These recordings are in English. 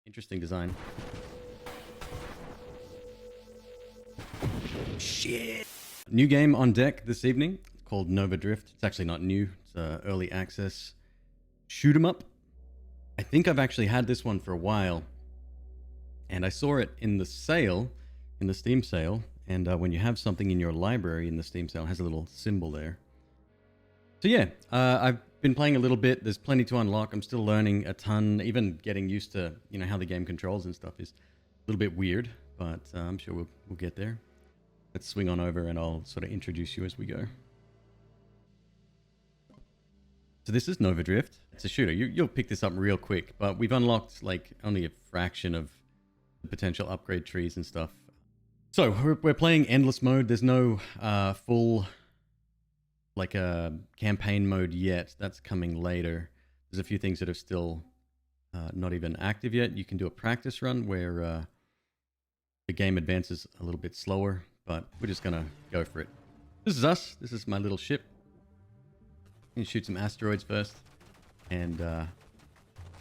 Interesting design. Shit. New game on deck this evening. It's called Nova Drift. It's actually not new. It's early access. Shoot 'em up. I think I've actually had this one for a while. And I saw it in the sale, in the Steam sale. And when you have something in your library in the Steam sale, it has a little symbol there. So yeah, I've been playing a little bit. There's plenty to unlock. I'm still learning a ton. Even getting used to, how the game controls and stuff is a little bit weird. But I'm sure we'll get there. Let's swing on over and I'll sort of introduce you as we go. So this is Nova Drift. It's a shooter. You'll pick this up real quick, but we've unlocked like only a fraction of the potential upgrade trees and stuff. So we're playing endless mode. There's no full like a campaign mode yet. That's coming later. There's a few things that are still not even active yet. You can do a practice run where the game advances a little bit slower, but we're just gonna go for it. This is us. This is my little ship. You shoot some asteroids first, and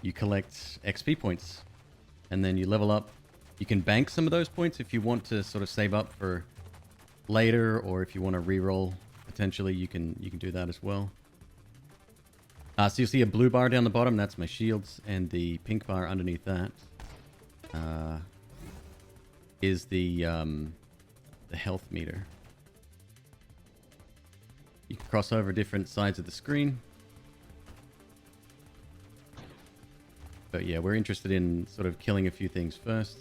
you collect XP points, and then you level up. You can bank some of those points if you want to sort of save up for later, or if you want to reroll. Potentially, you can do that as well. So you'll see a blue bar down the bottom. That's my shields, and the pink bar underneath that is the health meter. You can cross over different sides of the screen. But yeah, we're interested in sort of killing a few things first.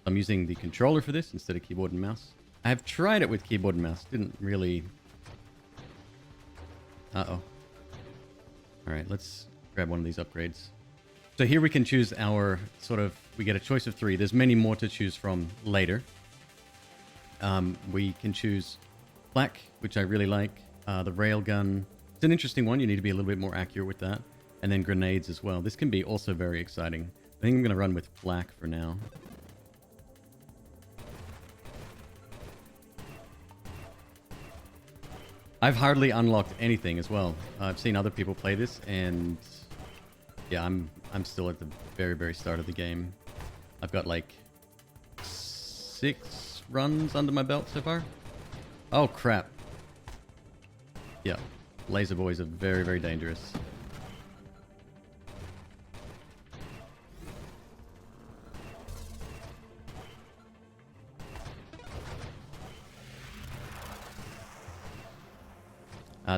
I'm using the controller for this instead of keyboard and mouse. I have tried it with keyboard and mouse. Didn't really... Uh-oh. Alright, let's grab one of these upgrades. So here we can choose our sort of... We get a choice of 3. There's many more to choose from later. We can choose flak, which I really like. The Railgun. It's an interesting one. You need to be a little bit more accurate with that. And then grenades as well. This can be also very exciting. I think I'm going to run with flak for now. I've hardly unlocked anything as well. I've seen other people play this, and yeah, I'm still at the very, very start of the game. I've got like 6 runs under my belt so far. Oh crap. Yeah, laser boys are very, very dangerous.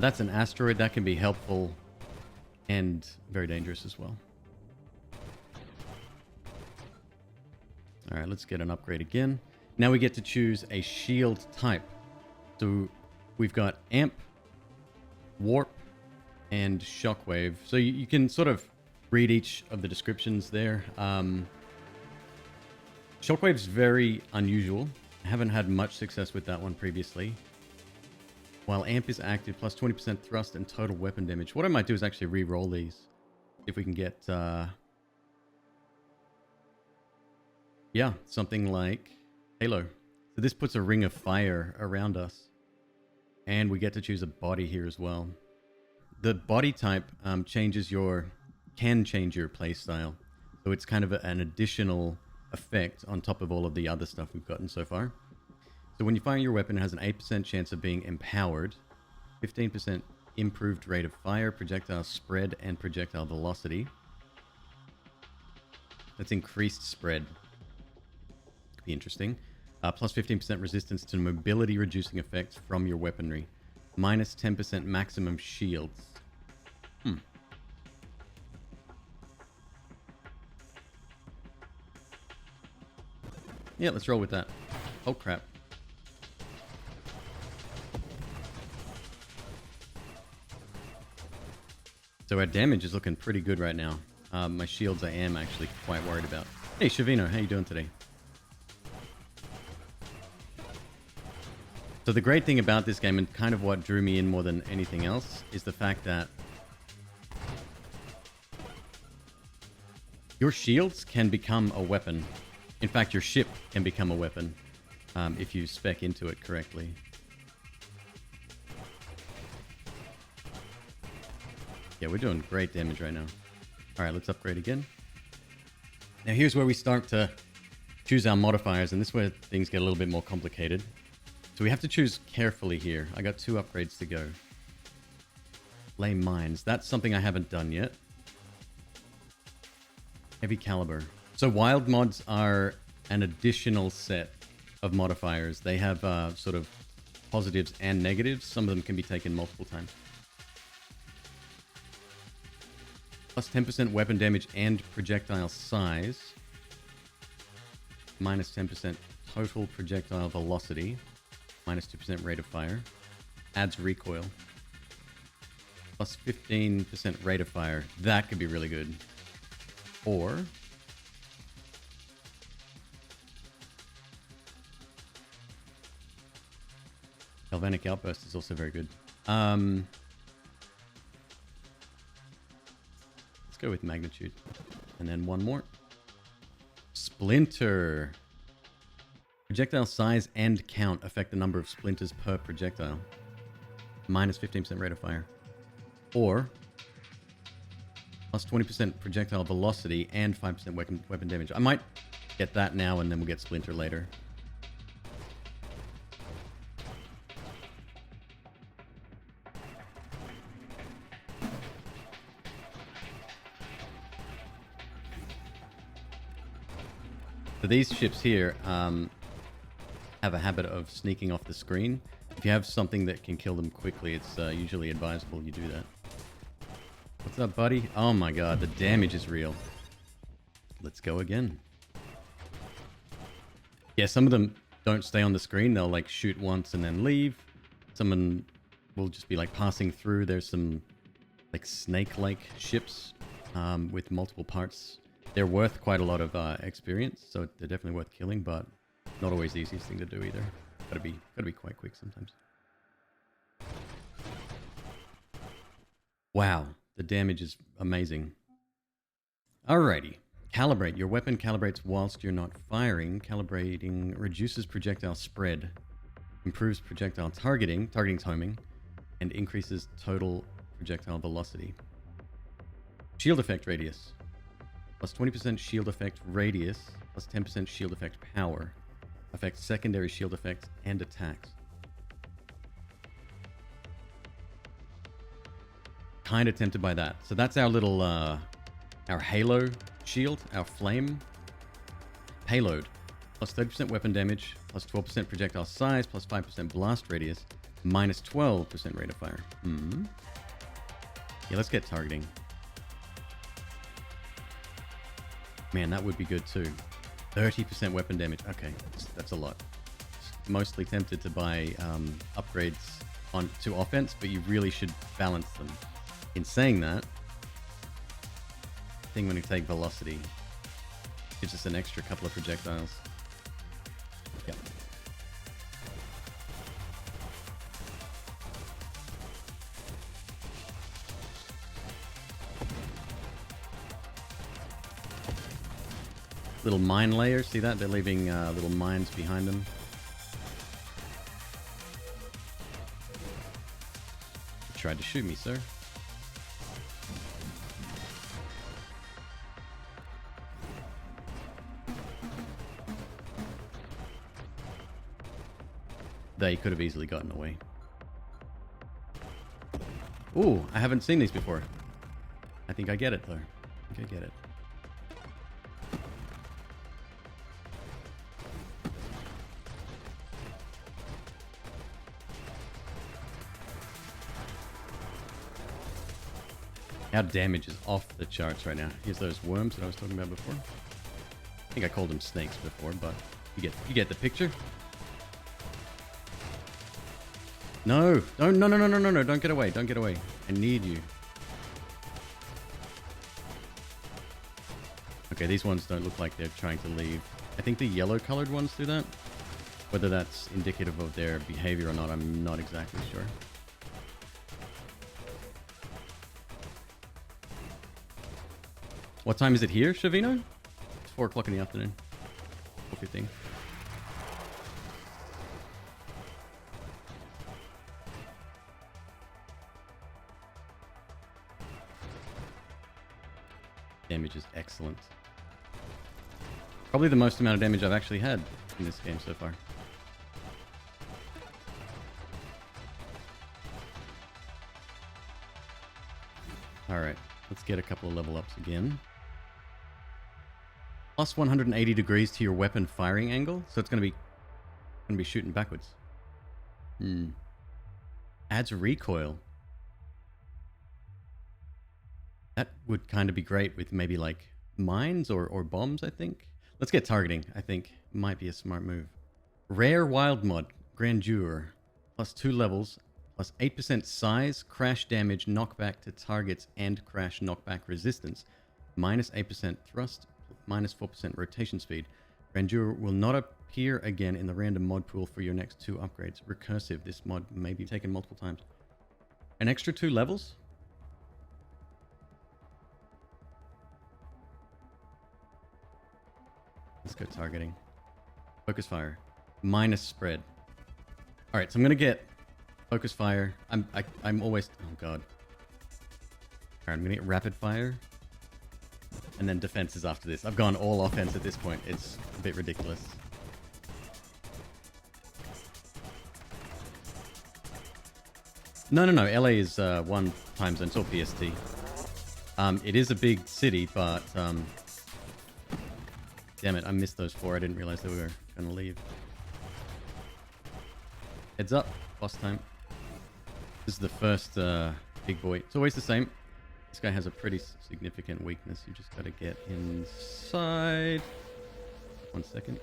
That's an asteroid. That can be helpful and very dangerous as well. Alright, let's get an upgrade again. Now we get to choose a shield type. So we've got amp, warp, and shockwave. So you can sort of read each of the descriptions there. Shockwave's very unusual. I haven't had much success with that one previously. While amp is active, plus 20% thrust and total weapon damage. What I might do is actually re-roll these. If we can get... yeah, something like Halo. So this puts a ring of fire around us. And we get to choose a body here as well. The body type can change your playstyle. So it's kind of an additional effect on top of all of the other stuff we've gotten so far. So when you fire your weapon, it has an 8% chance of being empowered, 15% improved rate of fire, projectile spread, and projectile velocity. That's increased spread. Could be interesting. Plus 15% resistance to mobility reducing effects from your weaponry. Minus 10% maximum shields. Yeah, let's roll with that. Oh crap. So our damage is looking pretty good right now. My shields I am actually quite worried about. Hey Shavino, how you doing today? So the great thing about this game, and kind of what drew me in more than anything else, is the fact that your shields can become a weapon. In fact, your ship can become a weapon if you spec into it correctly. Yeah, we're doing great damage right now. All right, let's upgrade again. Now here's where we start to choose our modifiers, and this is where things get a little bit more complicated. So we have to choose carefully here. I got 2 upgrades to go. Lay mines. That's something I haven't done yet. Heavy caliber. So wild mods are an additional set of modifiers. They have sort of positives and negatives. Some of them can be taken multiple times. Plus 10% weapon damage and projectile size. Minus 10% total projectile velocity. Minus 2% rate of fire. Adds recoil. Plus 15% rate of fire. That could be really good. Or Galvanic Outburst is also very good. Let's go with Magnitude. And then one more. Splinter. Projectile size and count affect the number of splinters per projectile. Minus 15% rate of fire. Or plus 20% projectile velocity and 5% weapon damage. I might get that now and then we'll get Splinter later. So these ships here have a habit of sneaking off the screen. If you have something that can kill them quickly, it's usually advisable you do that. What's up, buddy? Oh my god, the damage is real. Let's go again. Yeah, some of them don't stay on the screen. They'll like shoot once and then leave. Someone will just be like passing through. There's some like snake-like ships with multiple parts. They're worth quite a lot of experience, so they're definitely worth killing, but not always the easiest thing to do either. Gotta be quite quick sometimes. Wow, the damage is amazing. Alrighty. Calibrate. Your weapon calibrates whilst you're not firing. Calibrating reduces projectile spread, improves projectile targeting, targeting's homing, and increases total projectile velocity. Shield effect radius. Plus 20% shield effect radius, plus 10% shield effect power. Affects secondary shield effects and attacks. Kind of tempted by that. So that's our little, our halo shield, our flame. Payload. Plus 30% weapon damage, plus 12% projectile size, plus 5% blast radius, minus 12% rate of fire. Yeah, let's get targeting. Man, that would be good too. 30% weapon damage. Okay, that's a lot. Mostly tempted to buy upgrades to offense, but you really should balance them. In saying that, I think when you take velocity, gives us an extra couple of projectiles. Yep. Little mine layers, see that? They're leaving little mines behind them. You tried to shoot me, sir. They could have easily gotten away. Ooh, I haven't seen these before. I think I get it, though. I think I get it. Our damage is off the charts right now. Here's those worms that I was talking about before. I think I called them snakes before, but you get the picture. No, no, don't get away, don't get away. I need you. Okay, these ones don't look like they're trying to leave. I think the yellow colored ones do that. Whether that's indicative of their behavior or not, I'm not exactly sure. What time is it here, Shavino? It's 4 o'clock in the afternoon. 4:15. Damage is excellent. Probably the most amount of damage I've actually had in this game so far. Alright, let's get a couple of level ups again. Plus 180 degrees to your weapon firing angle, so it's gonna be shooting backwards. Adds recoil. That would kind of be great with maybe like mines or bombs, I think. Let's get targeting, I think. Might be a smart move. Rare wild mod, Grandeur. Plus 2 levels, plus 8% size, crash damage, knockback to targets, and crash knockback resistance. Minus 8% thrust, minus 4% rotation speed. Grandeur will not appear again in the random mod pool for your next 2 upgrades. Recursive, this mod may be taken multiple times. An extra 2 levels? Let's go targeting. Focus fire. Minus spread. Alright, so I'm gonna get focus fire. I'm always... Oh god. Alright, I'm gonna get rapid fire. And then defenses after this. I've gone all offense at this point. It's a bit ridiculous. No. LA is 1 time zone. It's all PST. It is a big city, but... Damn it, I missed those 4. I didn't realize they were going to leave. Heads up. Boss time. This is the first big boy. It's always the same. This guy has a pretty significant weakness. You just got to get inside. 1 second.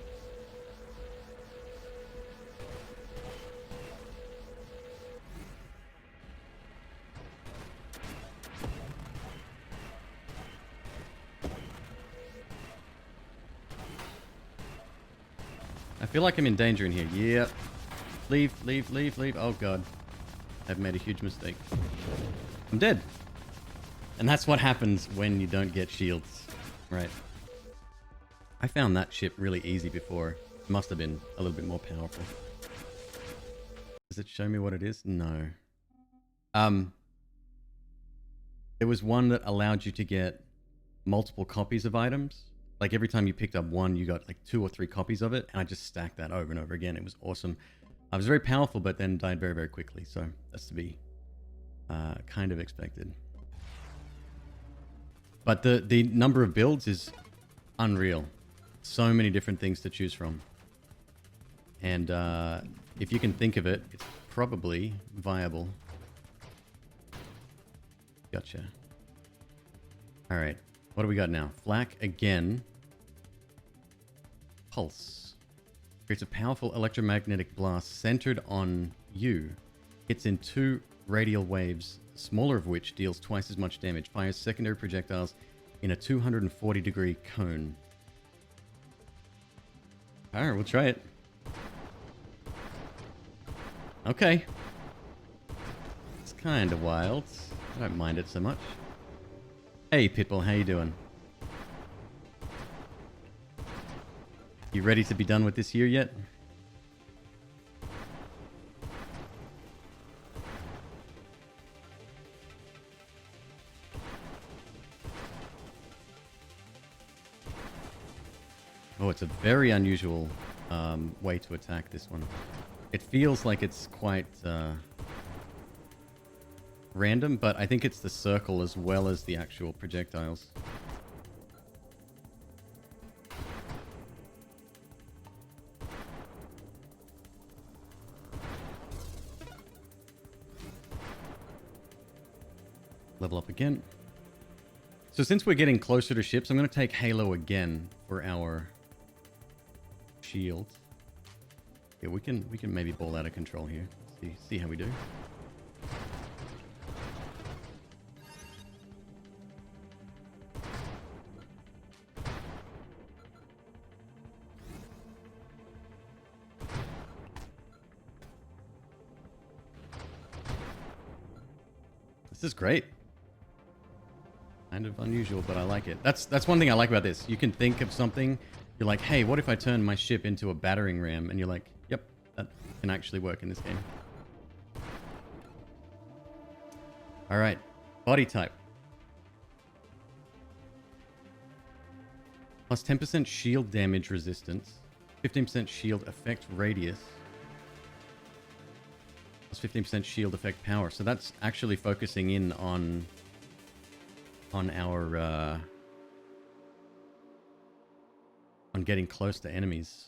I feel like I'm in danger in here. Yep. Leave. Oh god. I've made a huge mistake. I'm dead. And that's what happens when you don't get shields. Right. I found that ship really easy before. It must have been a little bit more powerful. Does it show me what it is? No. There was one that allowed you to get multiple copies of items. Like every time you picked up one, you got like 2 or 3 copies of it. And I just stacked that over and over again. It was awesome. I was very powerful, but then died very, very quickly. So that's to be kind of expected. But the number of builds is unreal. So many different things to choose from. And if you can think of it, it's probably viable. Gotcha. All right. What do we got now? Flak again. Pulse. Creates a powerful electromagnetic blast centered on you. Hits in 2 radial waves, the smaller of which deals twice as much damage. Fires secondary projectiles in a 240-degree cone. Alright, we'll try it. Okay. It's kind of wild. I don't mind it so much. Hey, Pitbull, how you doing? You ready to be done with this year yet? Oh, it's a very unusual way to attack this one. It feels like it's quite random, but I think it's the circle as well as the actual projectiles. Level up again. So since we're getting closer to ships, I'm going to take Halo again for our shield. Yeah, we can maybe ball out of control here. See how we do. This is great. Kind of unusual, but I like it. That's one thing I like about this. You can think of something. You're like, hey, what if I turn my ship into a battering ram? And you're like, yep, that can actually work in this game. All right, body type. Plus 10% shield damage resistance. 15% shield effect radius. Plus 15% shield effect power. So that's actually focusing in on our on getting close to enemies.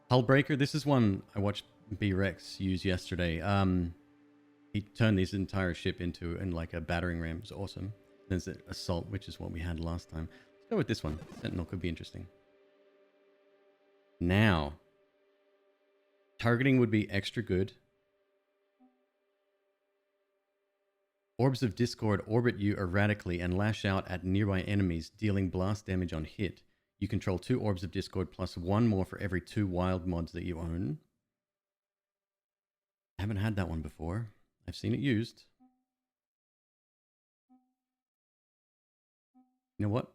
Hullbreaker, this is one I watched B-Rex use yesterday. He turned his entire ship into like a battering ram. It was awesome. There's Assault, which is what we had last time. Let's go with this one. Sentinel could be interesting. Now, targeting would be extra good. Orbs of Discord orbit you erratically and lash out at nearby enemies, dealing blast damage on hit. You control 2 Orbs of Discord plus 1 more for every 2 wild mods that you own. I haven't had that one before. I've seen it used. You know what?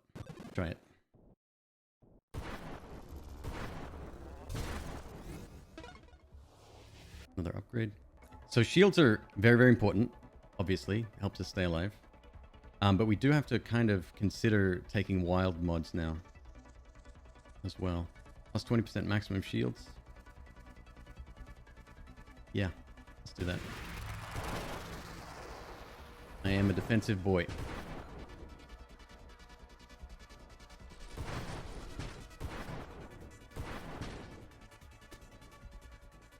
Try it. Another upgrade. So shields are very, very important. Obviously, helps us stay alive. But we do have to kind of consider taking wild mods now as well. Plus 20% maximum shields. Yeah, let's do that. I am a defensive boy.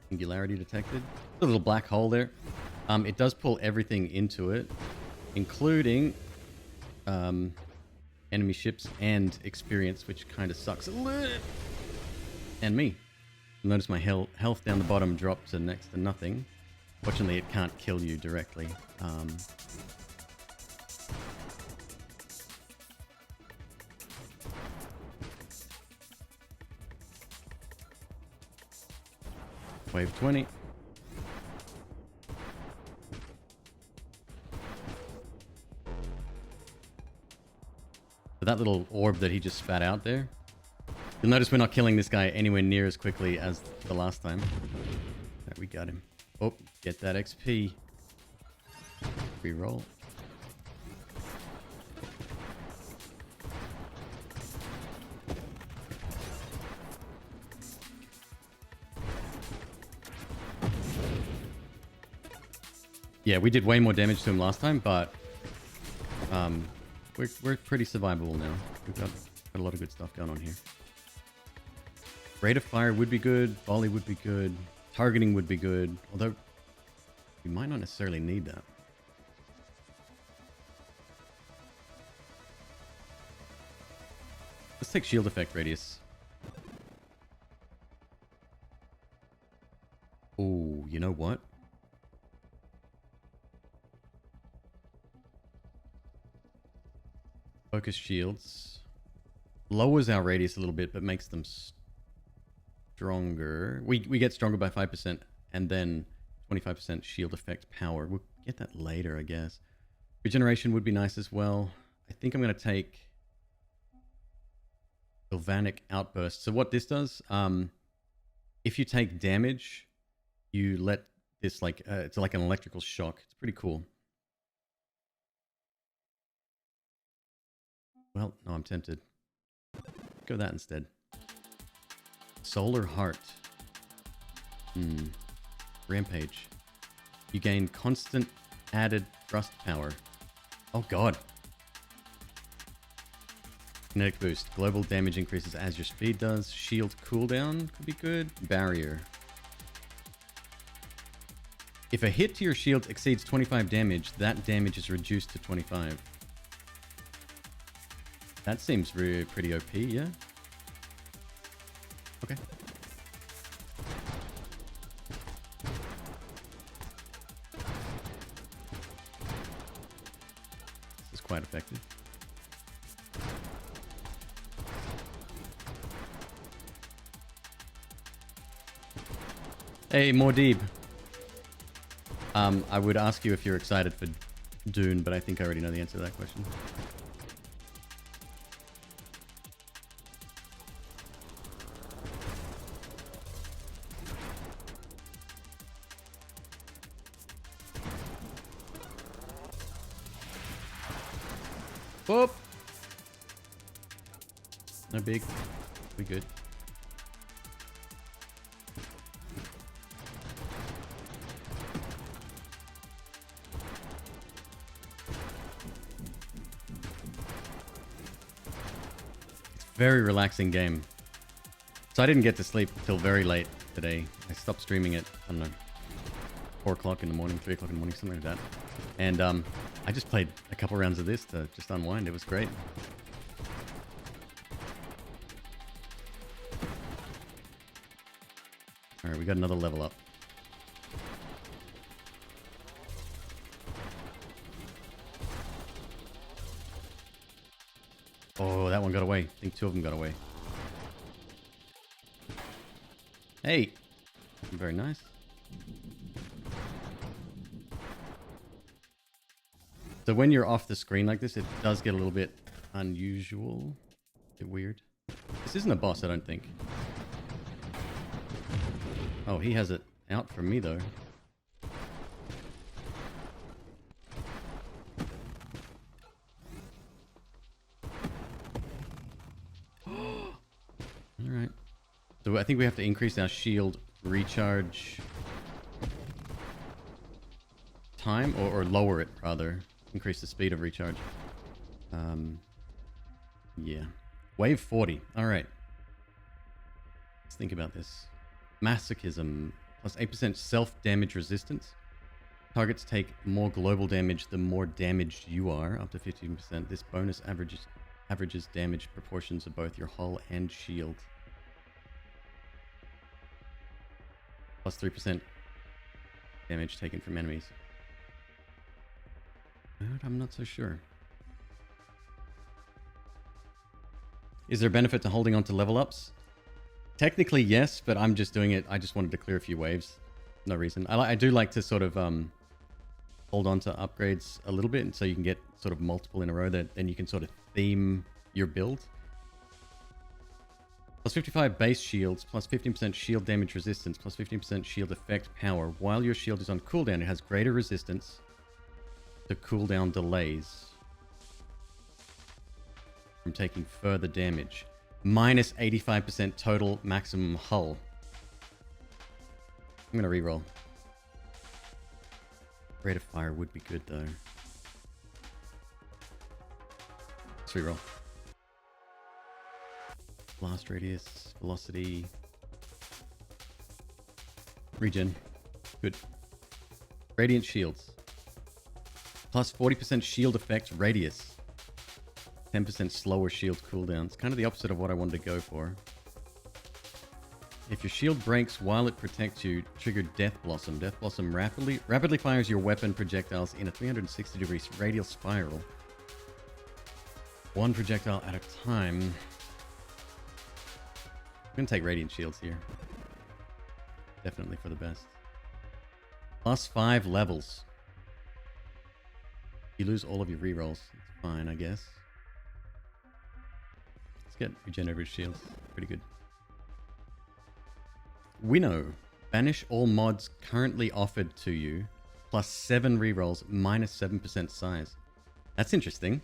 Singularity detected. A little black hole there. It does pull everything into it, including enemy ships and experience, which kind of sucks. And me. Notice my health down the bottom dropped to next to nothing. Fortunately, it can't kill you directly. Wave 20. That little orb that he just spat out there. You'll notice we're not killing this guy anywhere near as quickly as the last time. There, we got him. Oh, get that XP. Reroll. Yeah, we did way more damage to him last time, but we're pretty survivable now. We've got a lot of good stuff going on here. Rate of fire would be good. Volley would be good. Targeting would be good. Although, we might not necessarily need that. Let's take shield effect radius. Oh, you know what? Focus shields. Lowers our radius a little bit, but makes them stronger. We get stronger by 5% and then 25% shield effect power. We'll get that later, I guess. Regeneration would be nice as well. I think I'm going to take Galvanic Outburst. So what this does, if you take damage, you let this like, it's like an electrical shock. It's pretty cool. Well, no, I'm tempted. Go that instead. Solar Heart. Rampage. You gain constant added thrust power. Oh god. Kinetic boost. Global damage increases as your speed does. Shield cooldown could be good. Barrier. If a hit to your shield exceeds 25 damage, that damage is reduced to 25. That seems pretty OP, yeah? Okay. This is quite effective. Hey, Mordeeb. I would ask you if you're excited for Dune, but I think I already know the answer to that question. Whoop. No big. We good. Very relaxing game. So I didn't get to sleep till very late today. I stopped streaming at, I don't know, 4 o'clock in the morning, 3 o'clock in the morning, something like that. And I just played a couple rounds of this to just unwind. It was great. Alright, we got another level up. Oh, that one got away. I think 2 of them got away. Hey! Very nice. So when you're off the screen like this, it does get a little bit unusual. A bit weird. This isn't a boss, I don't think. Oh, he has it out for me, though. Alright. So I think we have to increase our shield recharge time, or lower it, rather. Increase the speed of recharge. Yeah. Wave 40. Alright. Let's think about this. Masochism. Plus 8% self-damage resistance. Targets take more global damage the more damaged you are, up to 15%. This bonus averages damage proportions of both your hull and shield. Plus 3% damage taken from enemies. But I'm not so sure. Is there a benefit to holding on to level ups? Technically, yes, but I'm just doing it. I just wanted to clear a few waves. No reason. I do like to sort of hold on to upgrades a little bit, and so you can get sort of multiple in a row. That then you can sort of theme your build. Plus 55 base shields, plus 15% shield damage resistance, plus 15% shield effect power. While your shield is on cooldown, it has greater resistance to cooldown delays from taking further damage. Minus 85% total maximum hull. I'm gonna reroll. Rate of fire would be good though. Let's reroll. Blast radius, velocity, regen. Good. Radiant shields. Plus 40% shield effect radius. 10% slower shield cooldown. It's kind of the opposite of what I wanted to go for. If your shield breaks while it protects you, trigger Death Blossom. Death Blossom rapidly fires your weapon projectiles in a 360-degree radial spiral. One projectile at a time. I'm going to take Radiant Shields here. Definitely for the best. Plus 5 levels. You lose all of your rerolls. It's fine, I guess. Let's get regenerative shields. Pretty good. Winnow. Banish all mods currently offered to you. Plus 7 rerolls, minus 7% size. That's interesting.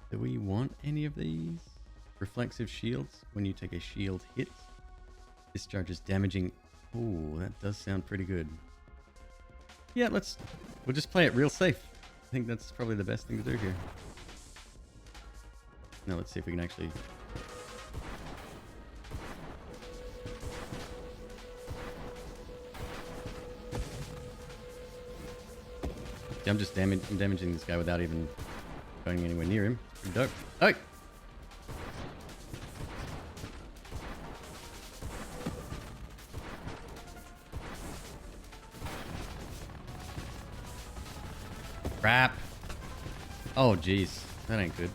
Do we want any of these? Reflexive shields. When you take a shield hit, discharges damaging. Ooh, that does sound pretty good. Yeah, we'll just play it real safe. I think that's probably the best thing to do here. Now let's see if we can actually... Yeah, I'm damaging this guy without even going anywhere near him. Pretty dope. Oh! Crap. Oh, jeez. That ain't good.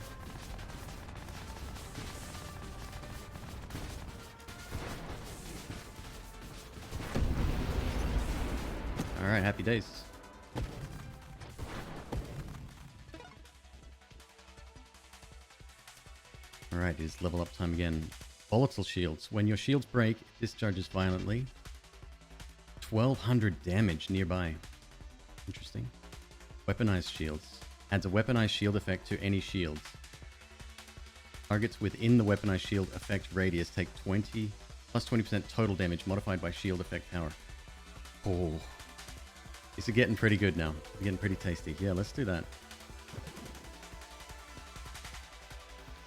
Alright, happy days. Alright, it is level up time again. Volatile Shields. When your shields break, it discharges violently. 1200 damage nearby. Interesting. Weaponized shields. Adds a weaponized shield effect to any shields. Targets within the weaponized shield effect radius take 20 plus 20% total damage modified by shield effect power. Oh, these are getting pretty good now. They're getting pretty tasty. Yeah, let's do that.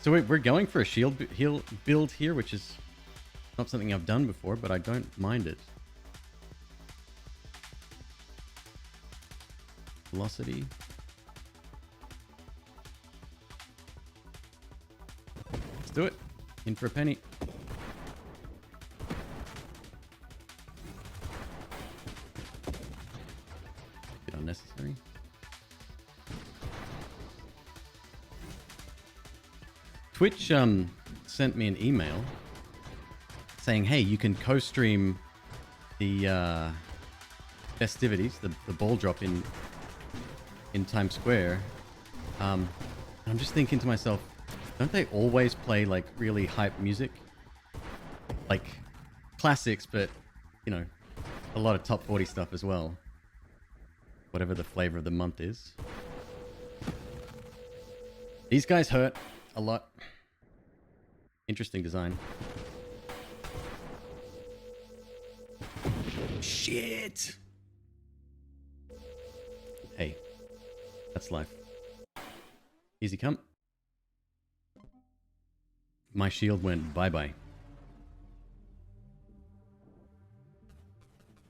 So we're going for a shield heal build here, which is not something I've done before, but I don't mind it. Velocity. Let's do it. In for a penny. Bit unnecessary. Twitch sent me an email saying, hey, you can co-stream the festivities, the ball drop in Times Square. I'm just thinking to myself, don't they always play like really hype music? Like classics, but you know, a lot of top 40 stuff as well. Whatever the flavor of the month is. These guys hurt a lot. Interesting design. Shit! Hey, that's life. Easy come. My shield went bye-bye.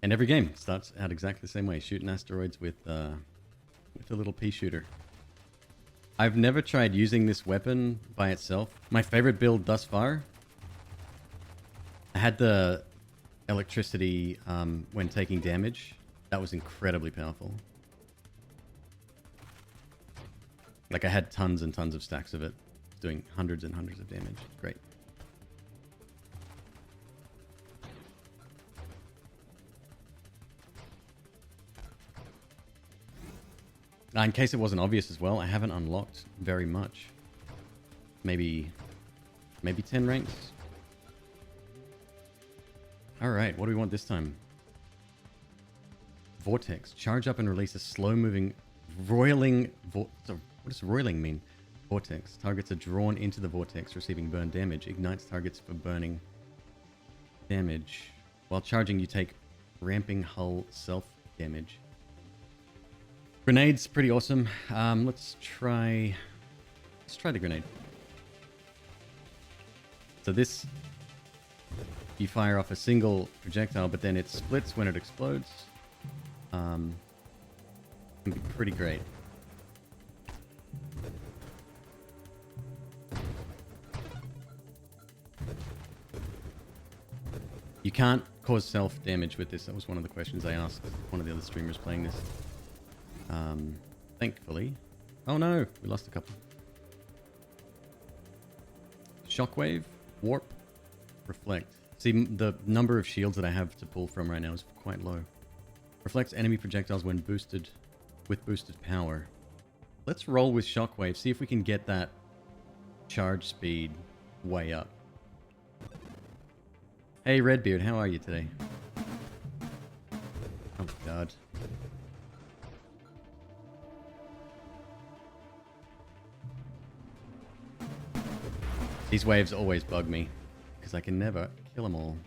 And every game starts out exactly the same way. Shooting asteroids with a little pea shooter. I've never tried using this weapon by itself. My favorite build thus far. I had the electricity when taking damage. That was incredibly powerful. Like I had tons and tons of stacks of it, doing hundreds and hundreds of damage. Great. Now, in case it wasn't obvious as well, I haven't unlocked very much. Maybe 10 ranks. All right, what do we want this time? Vortex. Charge up and release a slow-moving, roiling... What does roiling mean? Vortex. Targets are drawn into the vortex, receiving burn damage. Ignites targets for burning damage. While charging, you take ramping hull self-damage. Grenade's pretty awesome. Let's try the grenade. So this, you fire off a single projectile, but then it splits when it explodes. Can be pretty great. You can't cause self-damage with this. That was one of the questions I asked one of the other streamers playing this. Thankfully. Oh no, we lost a couple. Shockwave, warp, reflect. See, the number of shields that I have to pull from right now is quite low. Reflects enemy projectiles when boosted with boosted power. Let's roll with shockwave, see if we can get that charge speed way up. Hey Redbeard, how are you today? Oh god. These waves always bug me, because I can never kill them all.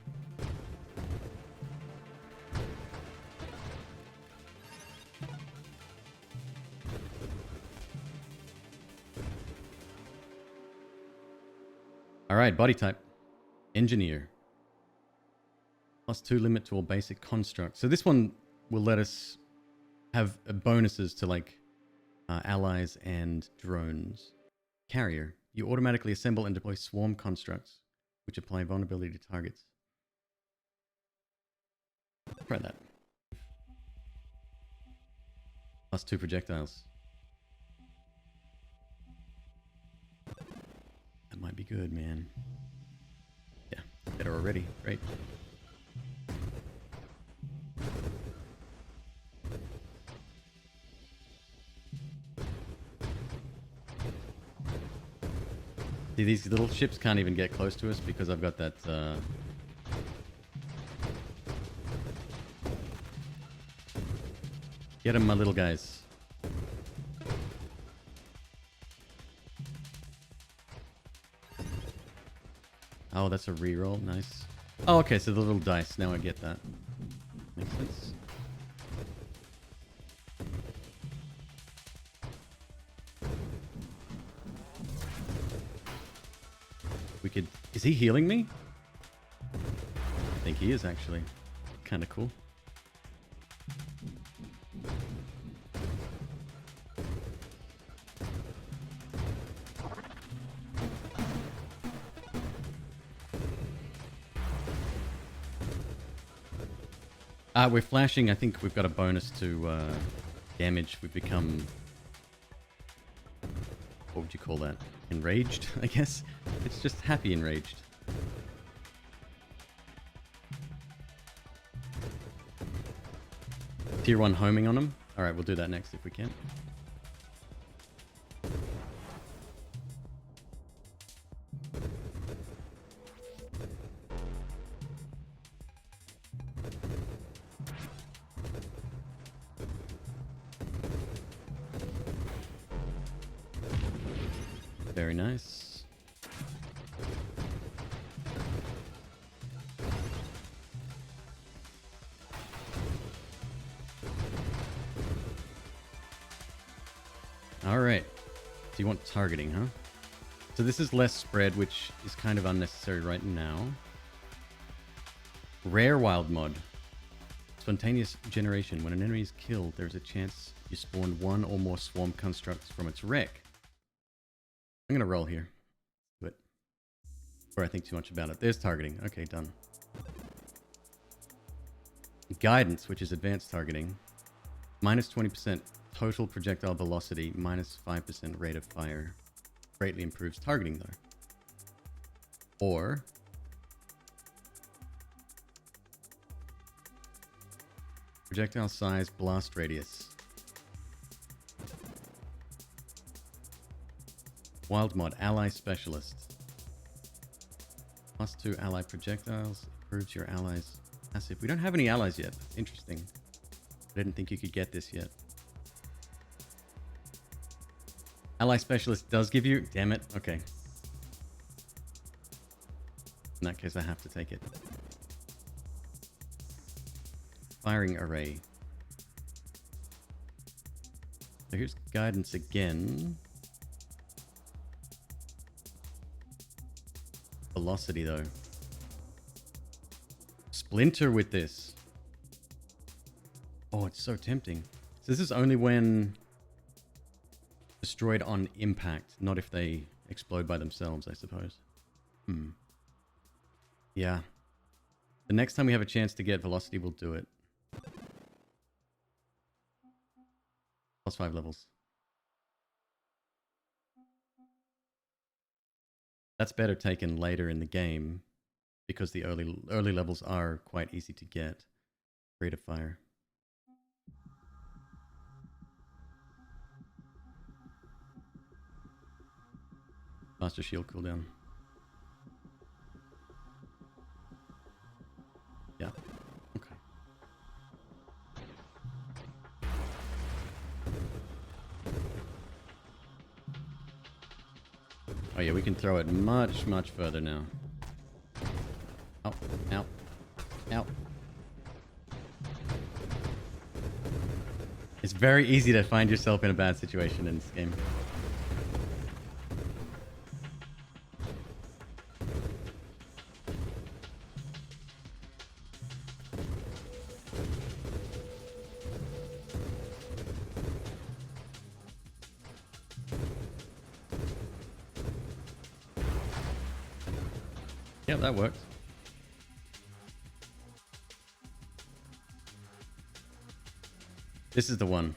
Alright, body type. Engineer. +2 limit to all basic constructs. So this one will let us have bonuses to like allies and drones. Carrier. You automatically assemble and deploy swarm constructs, which apply vulnerability to targets. Try that. +2 projectiles. That might be good, man. Yeah, better already. Great. See, these little ships can't even get close to us because I've got that... Get them, my little guys. Oh, that's a reroll. Nice. Oh, okay, so the little dice. Now I get that. Makes sense. We could... Is he healing me? I think he is, actually. Kind of cool. We're flashing. I think we've got a bonus to damage. We've become... What would you call that? Enraged, I guess? It's just happy enraged. Tier 1 homing on him. Alright, we'll do that next if we can. Very nice. All right. Do you want targeting, huh? So this is less spread, which is kind of unnecessary right now. Rare wild mod. Spontaneous generation. When an enemy is killed, there's a chance you spawn one or more swarm constructs from its wreck. I'm going to roll here. Do it. Before I think too much about it. There's targeting. Okay, done. Guidance, which is advanced targeting. Minus 20% total projectile velocity. Minus 5% rate of fire. Greatly improves targeting, though. Or... projectile size, blast radius. Wild mod, ally specialist. +2 ally projectiles. Improves your allies' passive. We don't have any allies yet. That's interesting. I didn't think you could get this yet. Ally specialist does give you... Damn it. Okay. In that case, I have to take it. Firing array. So here's guidance again. Velocity, though. Splinter with this. Oh, it's so tempting. So this is only when destroyed on impact, not if they explode by themselves, I suppose. Yeah. The next time we have a chance to get velocity, we'll do it. +5 levels. That's better taken later in the game because the early levels are quite easy to get. Rate of fire. Faster shield cooldown. Yeah. Okay. Oh yeah, we can throw it much, much further now. Ow, ow, ow. It's very easy to find yourself in a bad situation in this game. Yeah, that works. This is the one.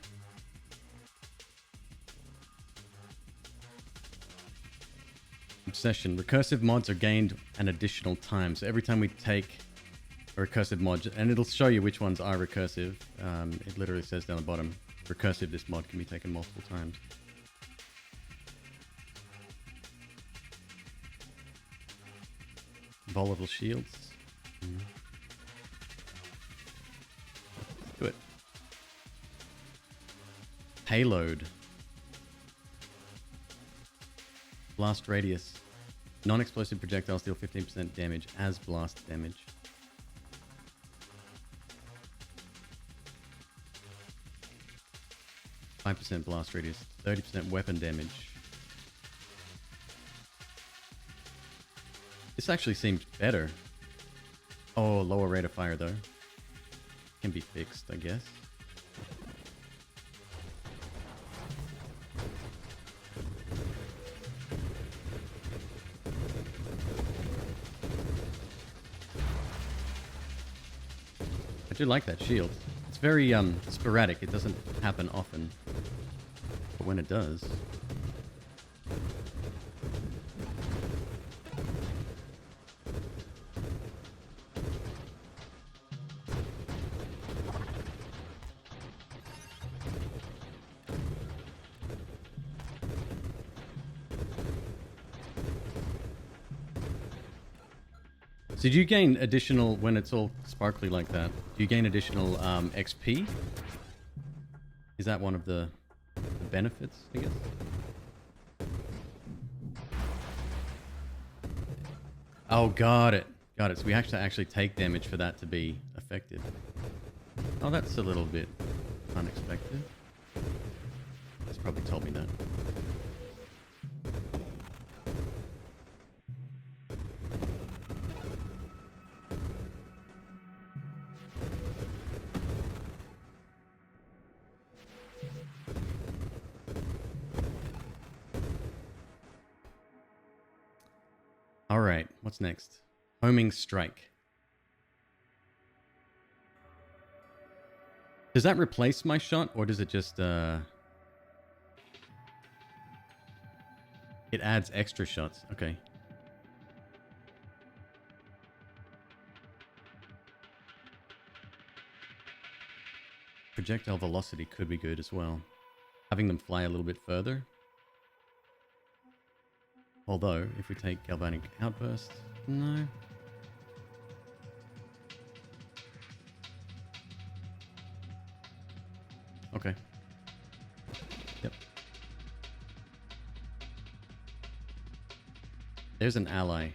Obsession. Recursive mods are gained an additional time. So every time we take a recursive mod, and it'll show you which ones are recursive. It literally says down the bottom, recursive, this mod can be taken multiple times. Volatile Shields. Let's do it. Payload. Blast radius. Non-explosive projectiles deal 15% damage as blast damage. %, blast radius, 30% weapon damage. This actually seemed better. Oh, lower rate of fire though. Can be fixed, I guess. I do like that shield. It's very sporadic. It doesn't happen often. But when it does... So do you gain additional, when it's all sparkly like that, do you gain additional XP? Is that one of the benefits, I guess? Oh, got it. Got it. So we have to actually take damage for that to be effective. Oh, that's a little bit unexpected. It's probably told me that. All right, what's next? Homing strike. Does that replace my shot, or does it just it adds extra shots? Okay. Projectile velocity could be good as well. Having them fly a little bit further. Although, if we take galvanic outburst, no. Okay. Yep. There's an ally.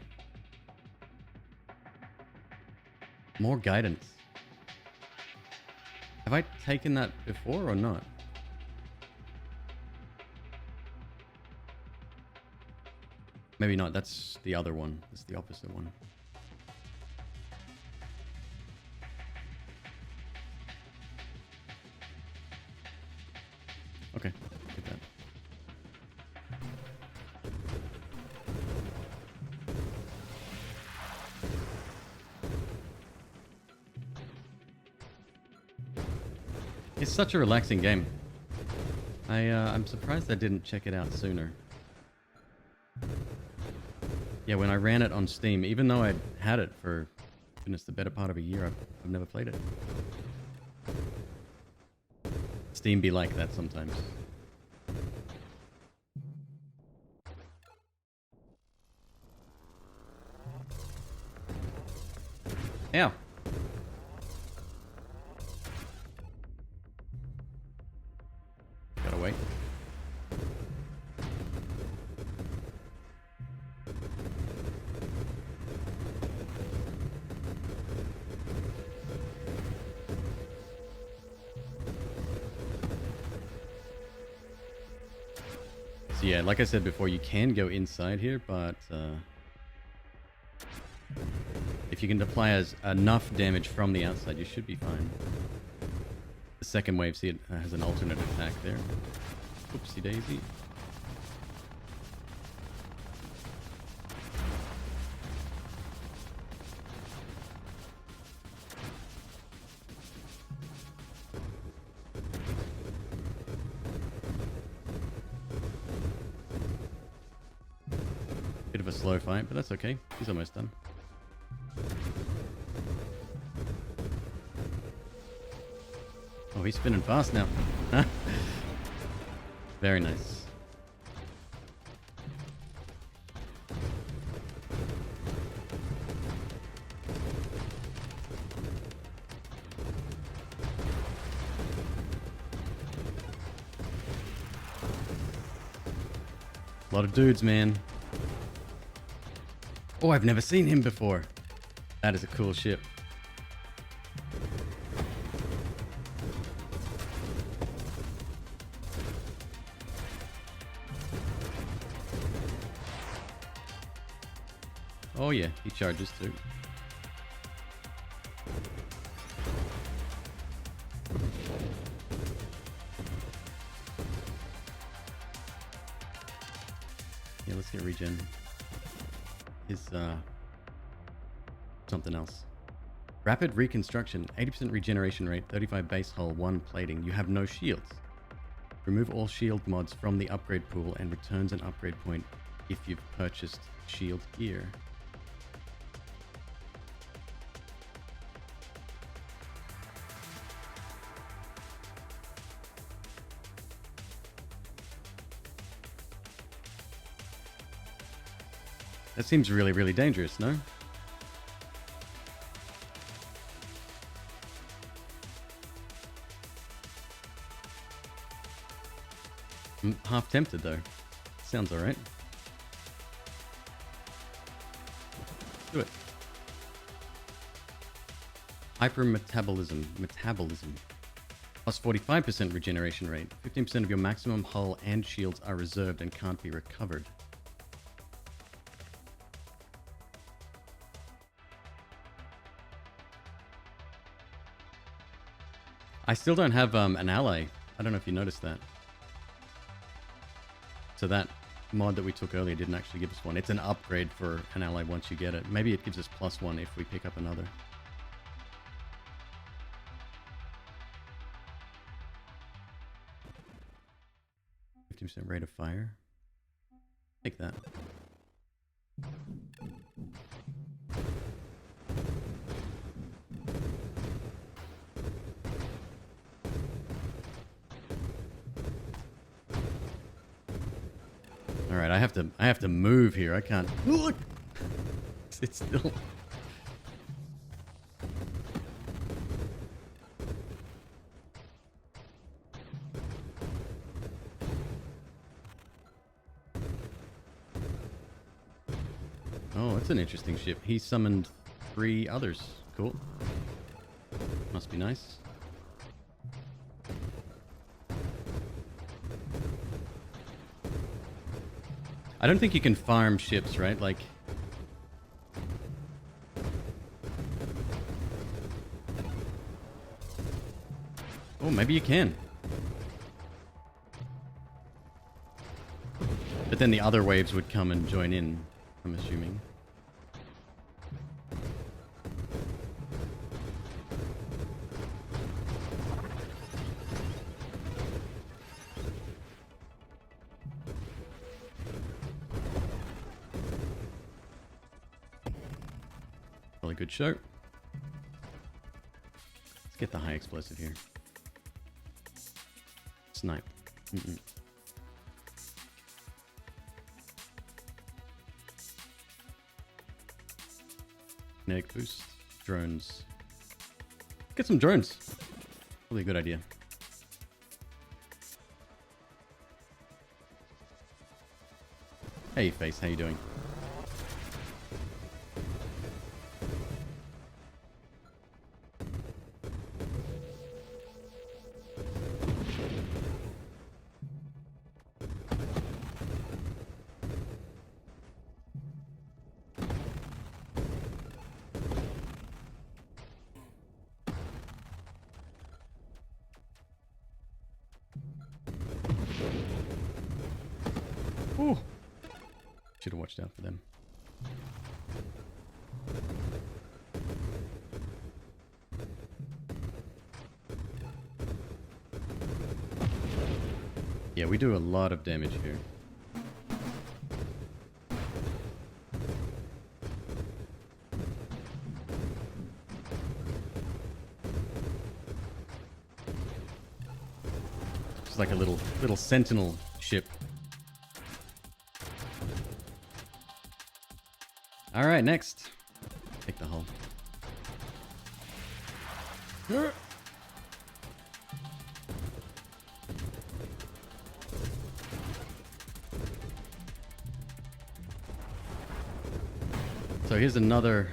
More guidance. Have I taken that before or not? Maybe not. That's the other one. That's the opposite one. Okay. Get that. It's such a relaxing game. I'm surprised I didn't check it out sooner. Yeah, when I ran it on Steam, even though I'd had it for, goodness, the better part of a year, I've never played it. Steam be like that sometimes. Ow. Gotta wait. So yeah, like I said before, you can go inside here, but if you can apply enough damage from the outside, you should be fine. The second wave, see, it has an alternate attack there. Oopsie daisy. Bit of a slow fight, but that's okay. He's almost done. Oh, he's spinning fast now. Very nice. A lot of dudes, man. Oh, I've never seen him before. That is a cool ship. Oh yeah, he charges too. Yeah, let's get regen. His something else. Rapid reconstruction, 80% regeneration rate, 35 base hull, 1 plating. You have no shields. Remove all shield mods from the upgrade pool and returns an upgrade point if you've purchased shield gear. That seems really, really dangerous, no? I'm half tempted though. Sounds alright. Do it. Hypermetabolism. Metabolism. Plus 45% regeneration rate. 15% of your maximum hull and shields are reserved and can't be recovered. I still don't have an ally. I don't know if you noticed that. So that mod that we took earlier didn't actually give us one. It's an upgrade for an ally once you get it. Maybe it gives us +1 if we pick up another. %, rate of fire. Take that. All right, I have to move here. I can't look. Sit still. Oh, that's an interesting ship. He summoned 3 others. Cool. Must be nice. I don't think you can farm ships, right? Like... Oh, maybe you can. But then the other waves would come and join in, I'm assuming. Really good show. Let's get the high explosive here. Snipe. Kinetic boost. Drones. Get some drones. Probably a good idea. Hey face, how you doing? Ooh. Should have watched out for them. Yeah, we do a lot of damage here. It's like a little sentinel ship. All right, next. Take the hull. So here's another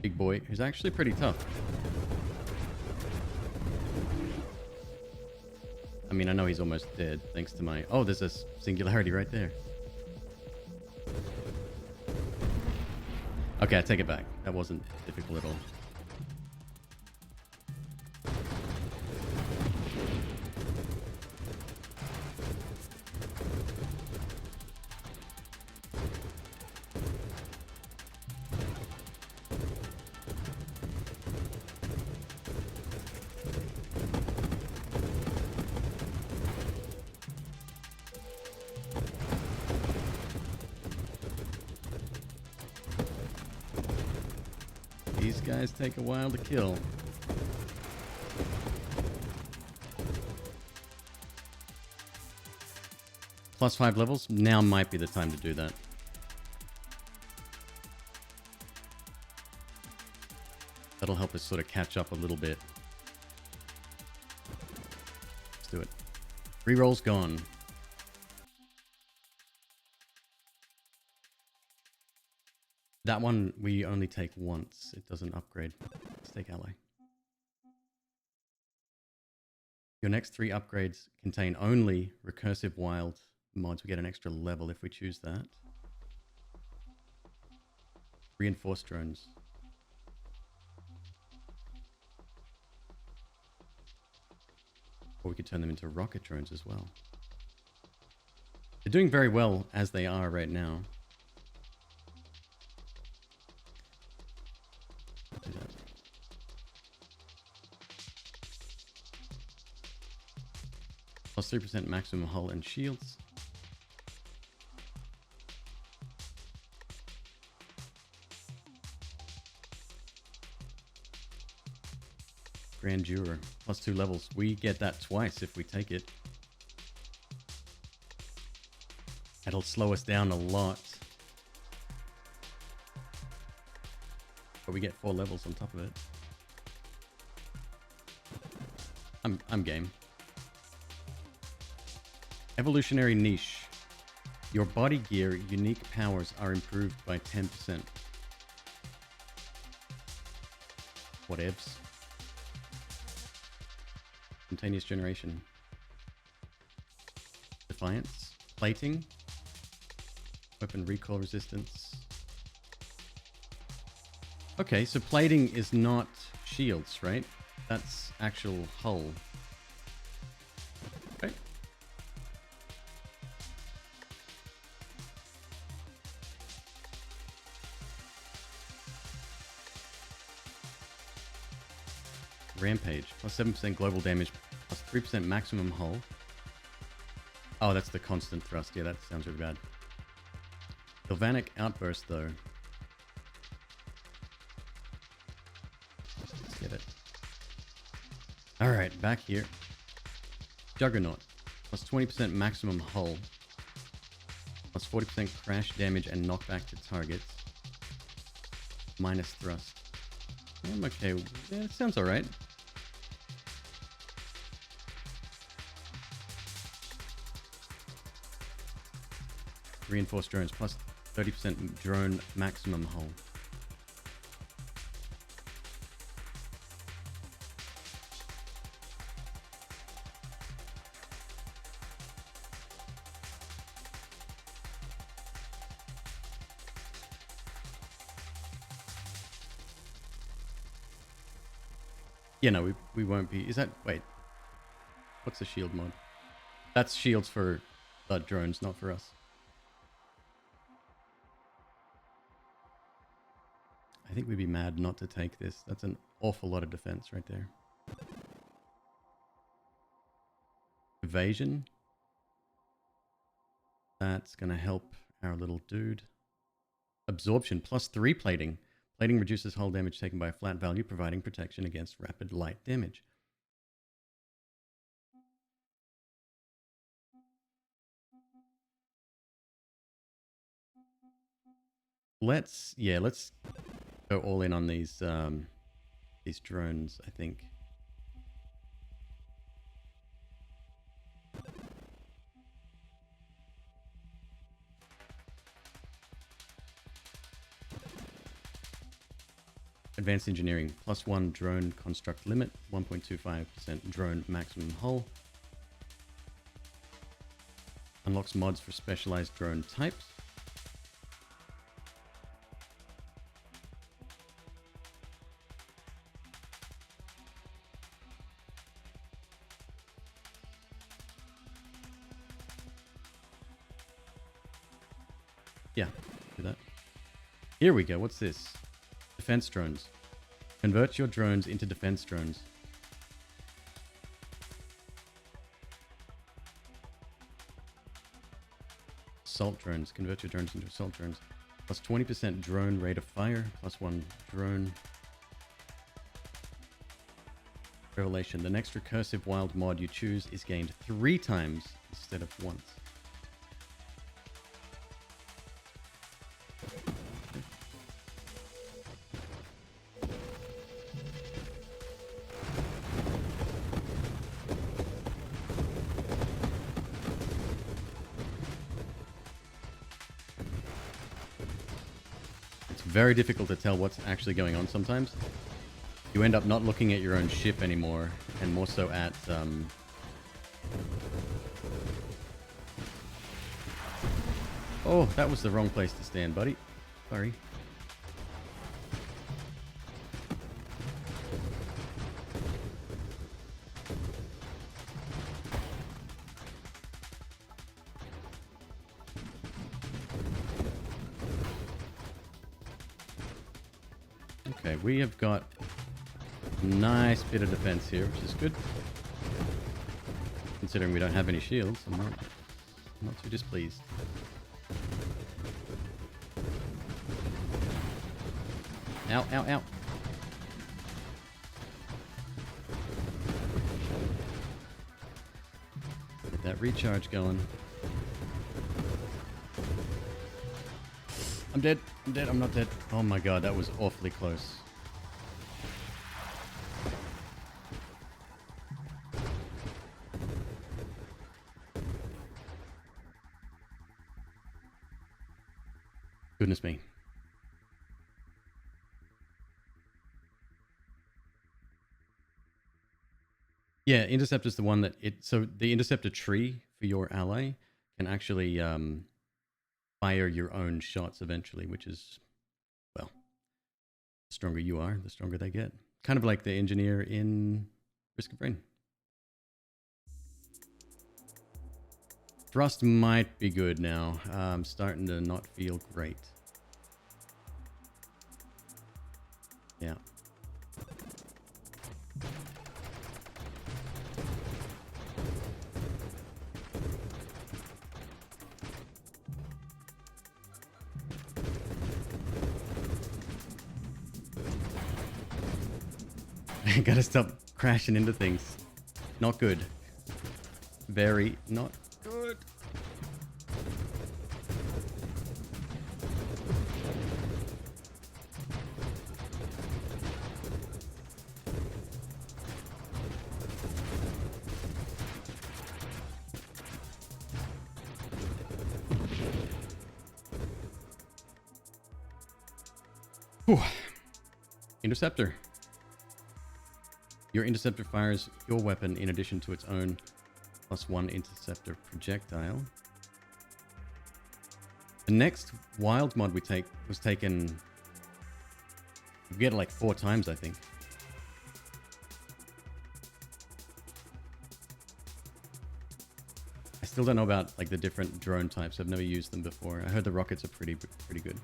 big boy who's actually pretty tough. I mean, I know he's almost dead thanks to my... Oh, there's a singularity right there. Okay, I take it back. That wasn't difficult at all. These guys take a while to kill. Plus 5 levels? Now might be the time to do that. That'll help us sort of catch up a little bit. Let's do it. Reroll's gone. That one we only take once. It doesn't upgrade. Let's take ally. Your next 3 upgrades contain only recursive wild mods. We get an extra level if we choose that. Reinforced drones. Or we could turn them into rocket drones as well. They're doing very well as they are right now. Do that. Plus 3% maximum hull and shields. Grandeur, plus 2 levels. We get that twice if we take it. That'll slow us down a lot. But we get 4 levels on top of it. I'm game. Evolutionary niche. Your body gear unique powers are improved by 10%. Whatevs. Spontaneous generation. Defiance. Plating. Weapon recoil resistance. Okay, so plating is not shields, right? That's actual hull. Okay. Rampage. Plus 7% global damage. Plus 3% maximum hull. Oh, that's the constant thrust. Yeah, that sounds really bad. Galvanic outburst, though. Let's get it. Alright, back here. Juggernaut. Plus 20% maximum hull. Plus 40% crash damage and knockback to targets. Minus thrust. I'm okay. Yeah, it sounds alright. Reinforced drones. Plus 30% drone maximum hull. Yeah, no, we won't be. Is that... Wait. What's the shield mod? That's shields for drones, not for us. I think we'd be mad not to take this. That's an awful lot of defense right there. Evasion. That's going to help our little dude. Absorption. Plus 3 plating. Plating reduces hull damage taken by a flat value, providing protection against rapid light damage. Let's go all in on these drones, I think. Advanced engineering, +1 drone construct limit, 1.25% drone maximum hull. Unlocks mods for specialized drone types. Yeah, do that. Here we go. What's this? Defense drones. Convert your drones into defense drones. Assault drones. Convert your drones into assault drones. Plus 20% drone rate of fire. +1 drone. Revelation. The next recursive wild mod you choose is gained 3 times instead of once. Very difficult to tell what's actually going on sometimes. You end up not looking at your own ship anymore, and more so at Oh, that was the wrong place to stand, buddy. Sorry. Okay, we have got a nice bit of defense here, which is good. Considering we don't have any shields, I'm not too displeased. Ow, ow, ow. Get that recharge going. I'm dead. I'm dead. I'm not dead. Oh my god, that was awfully close. Goodness me. Yeah, Interceptor's the one that so the Interceptor tree for your ally can actually fire your own shots eventually, which is, well, the stronger you are, the stronger they get. Kind of like the engineer in Risk of Rain. Thrust might be good now. I'm starting to not feel great. Yeah. Gotta stop crashing into things. Not good. Very not good. Whew. Interceptor. Your interceptor fires your weapon in addition to its own +1 interceptor projectile. The next wild mod we take was taken, we get it like 4 times, I think. I still don't know about like the different drone types. I've never used them before. I heard the rockets are pretty good.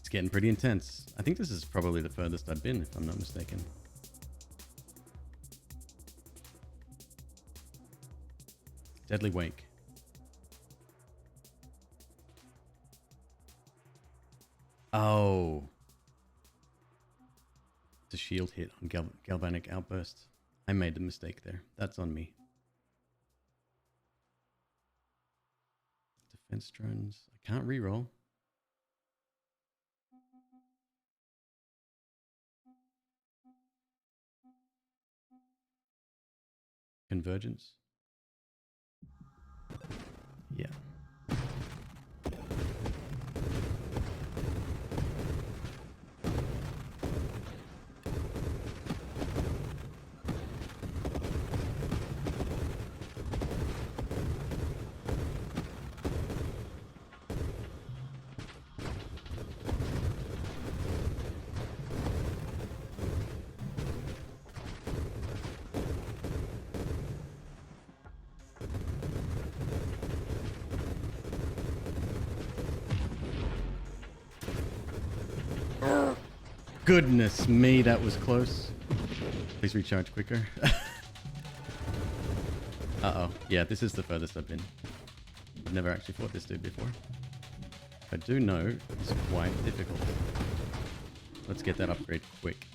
It's getting pretty intense. I think this is probably the furthest I've been, if I'm not mistaken. Deadly Wake. Oh. It's a shield hit on galvanic outburst. I made the mistake there. That's on me. Defense drones. I can't reroll. Convergence. Yeah. Goodness me, that was close. Please recharge quicker. Uh-oh. Yeah, this is the furthest I've been. I've never actually fought this dude before. I do know it's quite difficult. Let's get that upgrade quick.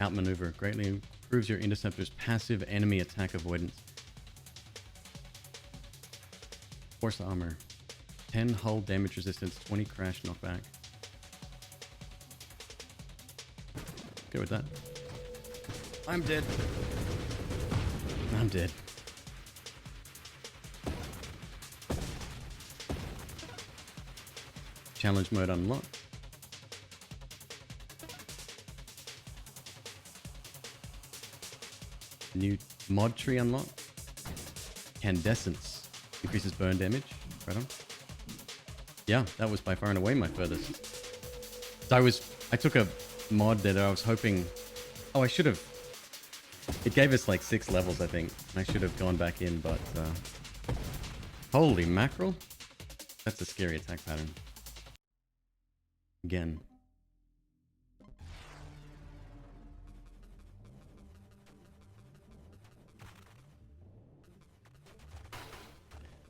Outmaneuver greatly improves your interceptor's passive enemy attack avoidance. Force armor. 10 hull damage resistance, 20 crash knockback. Go with that. I'm dead. I'm dead. Challenge mode unlocked. New mod tree unlocked. Candescence. Increases burn damage. Right on. Yeah, that was by far and away my furthest. So I took a mod that I was hoping... Oh, I should have... It gave us like 6 levels, I think. I should have gone back in, but... Holy mackerel. That's a scary attack pattern. Again.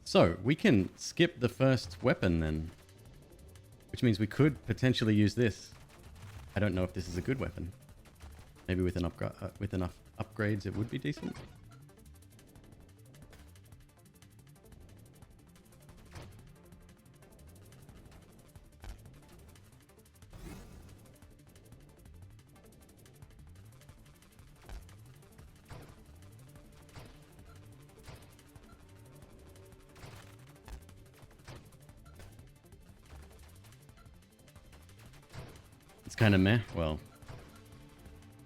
So, we can skip the first weapon then. Which means we could potentially use this. I don't know if this is a good weapon. Maybe with enough upgrades it would be decent. It's kind of meh. Well,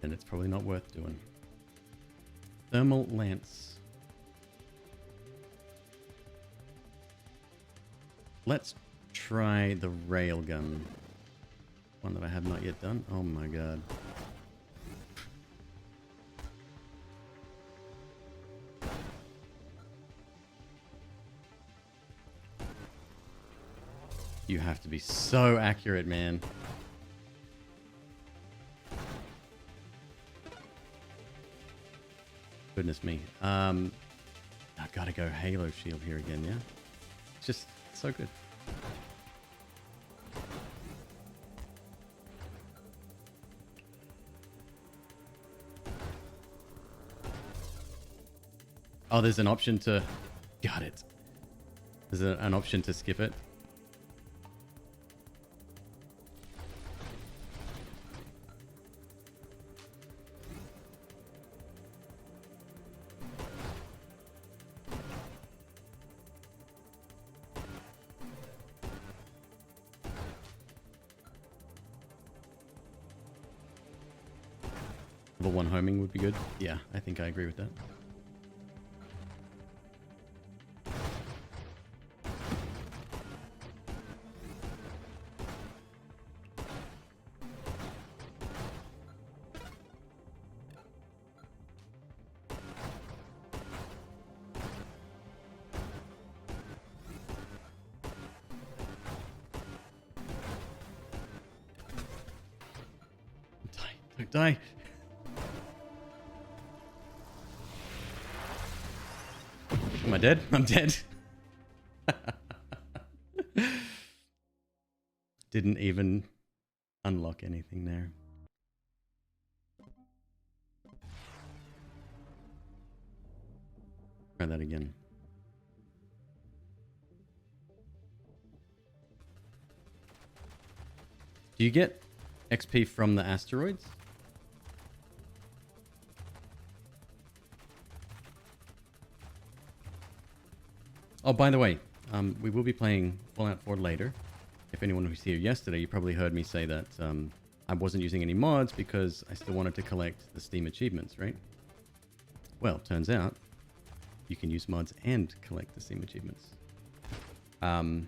then it's probably not worth doing. Thermal lance. Let's try the railgun. One that I have not yet done. Oh my god. You have to be so accurate, man. Goodness me. I've got to go Halo Shield here again, yeah? It's just so good. Oh, there's an option to... Got it. There's an option to skip it. Level 1 homing would be good. Yeah, I think I agree with that. Don't die. Am I dead? I'm dead. Didn't even unlock anything there. Try that again. Do you get XP from the asteroids? Oh, by the way, we will be playing Fallout 4 later. If anyone was here yesterday, you probably heard me say that I wasn't using any mods because I still wanted to collect the Steam achievements, right? Well, turns out you can use mods and collect the Steam achievements. I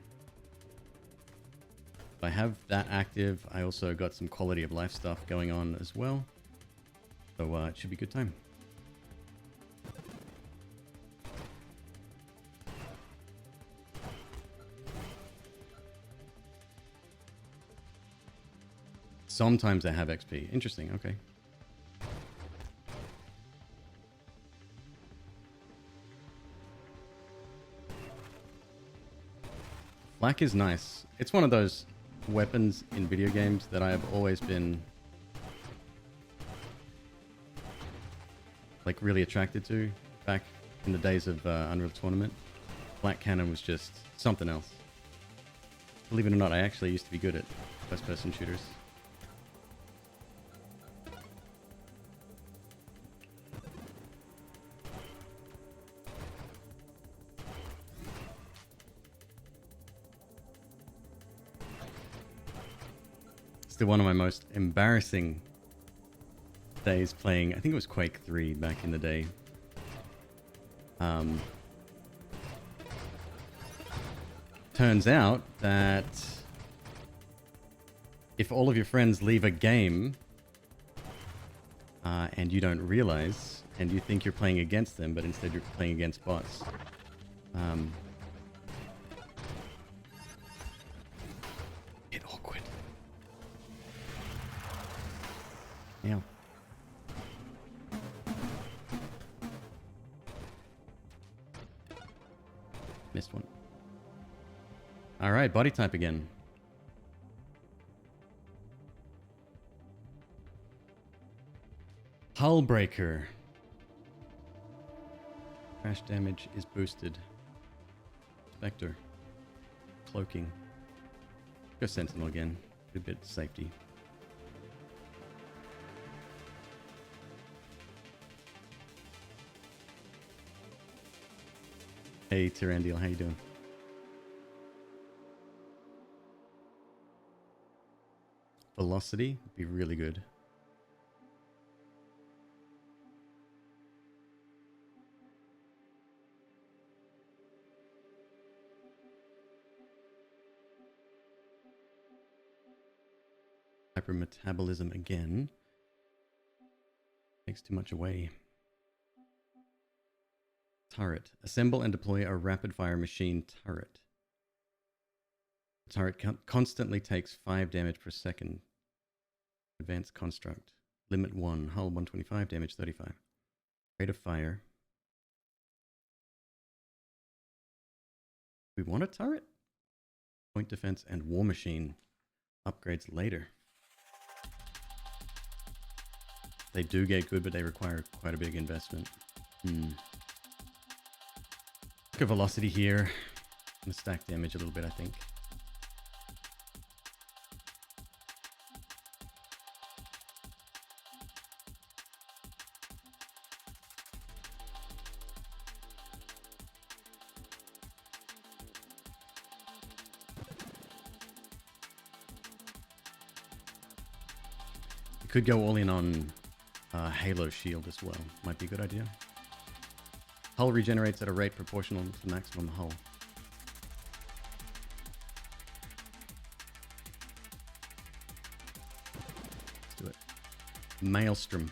have that active. I also got some quality of life stuff going on as well. So it should be a good time. Sometimes I have XP. Interesting, okay. Flak is nice. It's one of those weapons in video games that I have always been like really attracted to. Back in the days of Unreal Tournament, Flak Cannon was just something else. Believe it or not, I actually used to be good at first-person shooters. Still one of my most embarrassing days playing, I think it was Quake 3 back in the day. Turns out that if all of your friends leave a game and you don't realize, and you think you're playing against them, but instead you're playing against bots. Bit awkward. Yeah. Missed one. All right, body type again. Hull breaker. Crash damage is boosted. Spectre. Cloaking. Go Sentinel again. Good bit of safety. Hey, Tyrandiel, how you doing? Velocity would be really good. Hypermetabolism again. Takes too much away. Turret. Assemble and deploy a rapid-fire machine turret. The turret constantly takes 5 damage per second. Advanced construct. Limit 1. Hull 125, damage 35. Rate of fire. We want a turret? Point defense and war machine. Upgrades later. They do get good, but they require quite a big investment. Look at velocity here. I'm gonna stack damage a little bit, I think. You could go all in on Halo Shield as well. Might be a good idea. Hull regenerates at a rate proportional to the maximum hull. Let's do it. Maelstrom.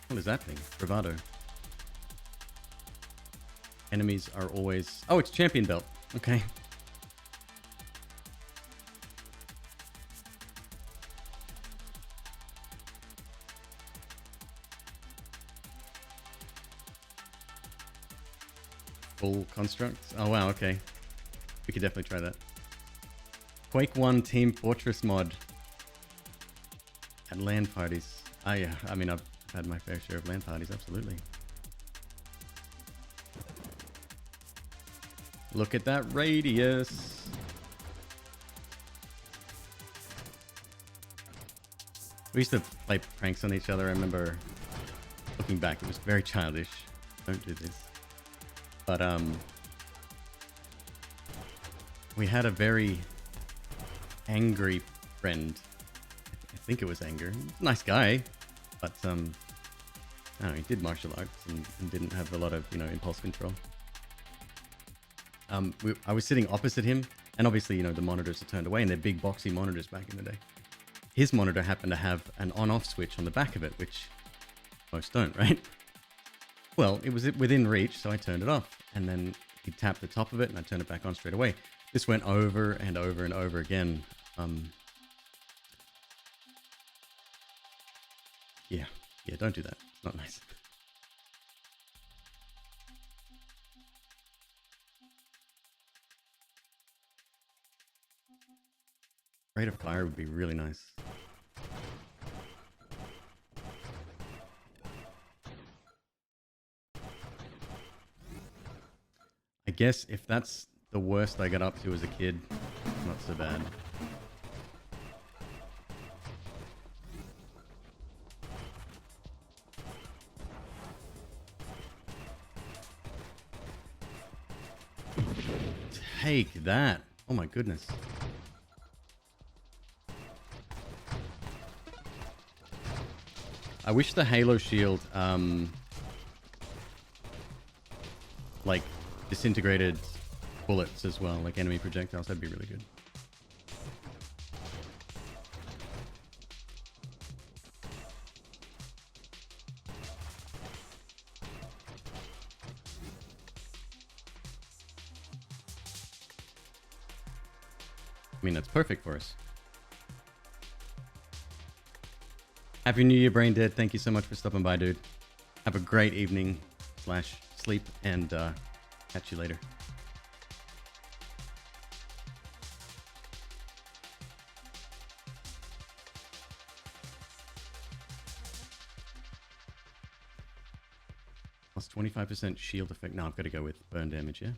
What is that thing? Bravado. Enemies are always... Oh, it's champion belt. Okay. Full constructs. Oh, wow. Okay. We could definitely try that. Quake 1 Team Fortress mod. At LAN parties. Oh, yeah. I mean, I've had my fair share of LAN parties. Absolutely. Look at that radius. We used to play pranks on each other. I remember looking back, it was very childish. Don't do this. But we had a very angry friend. I think it was anger. Nice guy, but I don't know, he did martial arts and didn't have a lot of, you know, impulse control. I was sitting opposite him, and obviously, you know, the monitors are turned away, and they're big boxy monitors back in the day. His monitor happened to have an on-off switch on the back of it, which most don't, right? Well, it was within reach, so I turned it off, and then he tapped the top of it, and I turned it back on straight away. This went over and over and over again. Yeah, don't do that. It's not nice. Rate of fire would be really nice. I guess if that's the worst I got up to as a kid, not so bad. Take that. Oh my goodness. I wish the Halo shield, like, disintegrated bullets as well, like enemy projectiles. That'd be really good. I mean, that's perfect for us. Happy New Year, Brain Dead. Thank you so much for stopping by, dude. Have a great evening / sleep, and catch you later. Plus 25% shield effect. No, I've got to go with burn damage, yeah?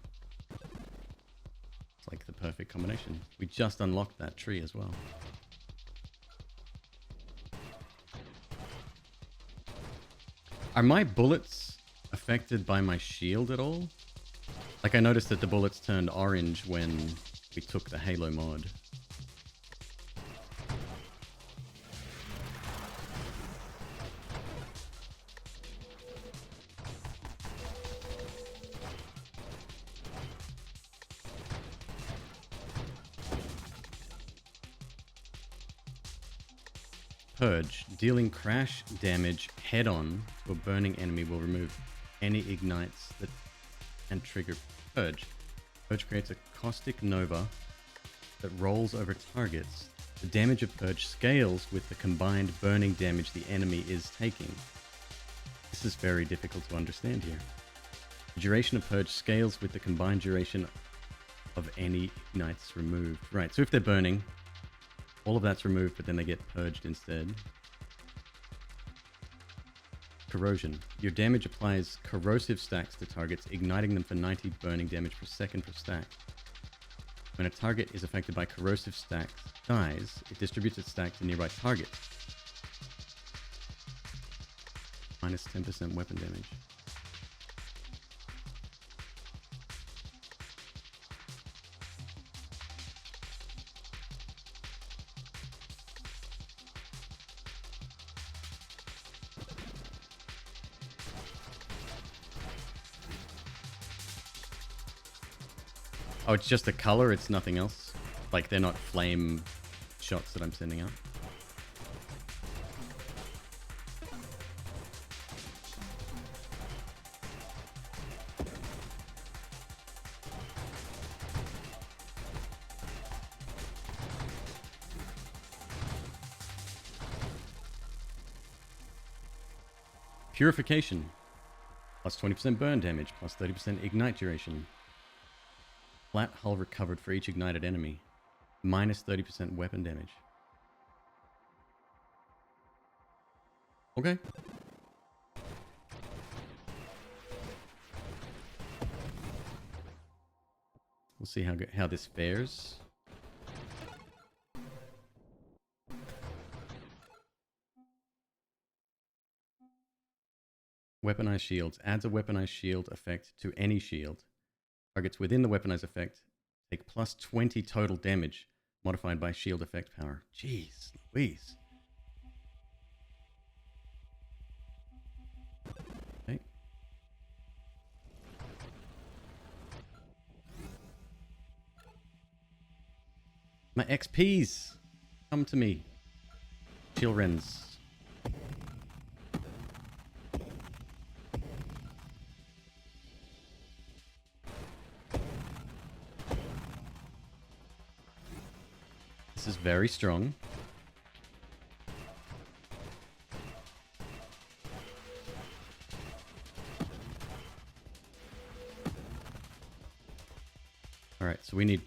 It's like the perfect combination. We just unlocked that tree as well. Are my bullets affected by my shield at all? Like, I noticed that the bullets turned orange when we took the Halo mod. Purge. Dealing crash damage head-on to a burning enemy will remove any ignites that and trigger Purge. Purge creates a caustic nova that rolls over targets. The damage of Purge scales with the combined burning damage the enemy is taking. This is very difficult to understand here. The duration of Purge scales with the combined duration of any ignites removed. Right, so if they're burning, all of that's removed, but then they get purged instead. Corrosion. Your damage applies corrosive stacks to targets, igniting them for 90 burning damage per second per stack. When a target is affected by corrosive stacks dies, it distributes its stack to nearby targets. Minus 10% weapon damage. Oh, it's just the color, it's nothing else? Like, they're not flame shots that I'm sending out? Purification. Plus 20% burn damage, plus 30% ignite duration. Flat hull recovered for each ignited enemy. Minus 30% weapon damage. Okay. We'll see how this fares. Weaponized shields. Adds a weaponized shield effect to any shield. Targets within the weaponized effect take plus 20 total damage, modified by shield effect power. Jeez Louise. Okay. My XPs! Come to me. Children's. This is very strong. Alright, so we need...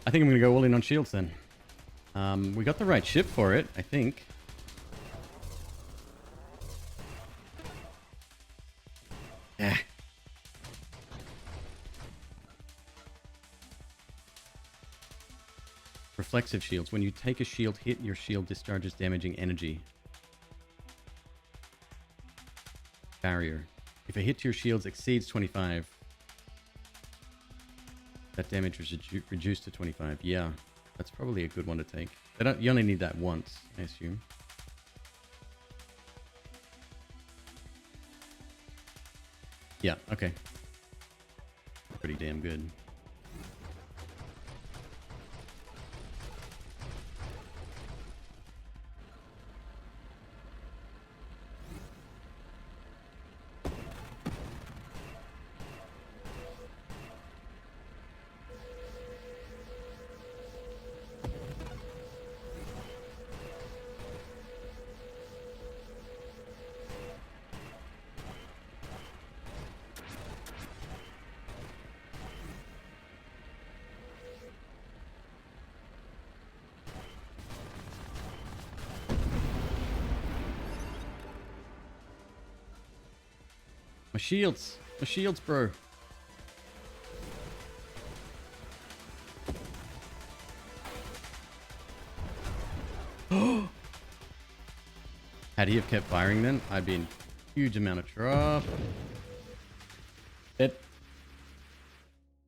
I think I'm going to go all in on shields then. We got the right ship for it, I think. Yeah. Reflexive shields. When you take a shield hit, your shield discharges damaging energy. Barrier. If a hit to your shields exceeds 25, that damage is reduced to 25. Yeah, that's probably a good one to take. You only need that once, I assume. Yeah, okay. Pretty damn good. My shields, bro. Had he have kept firing then, I'd be in huge amount of trouble.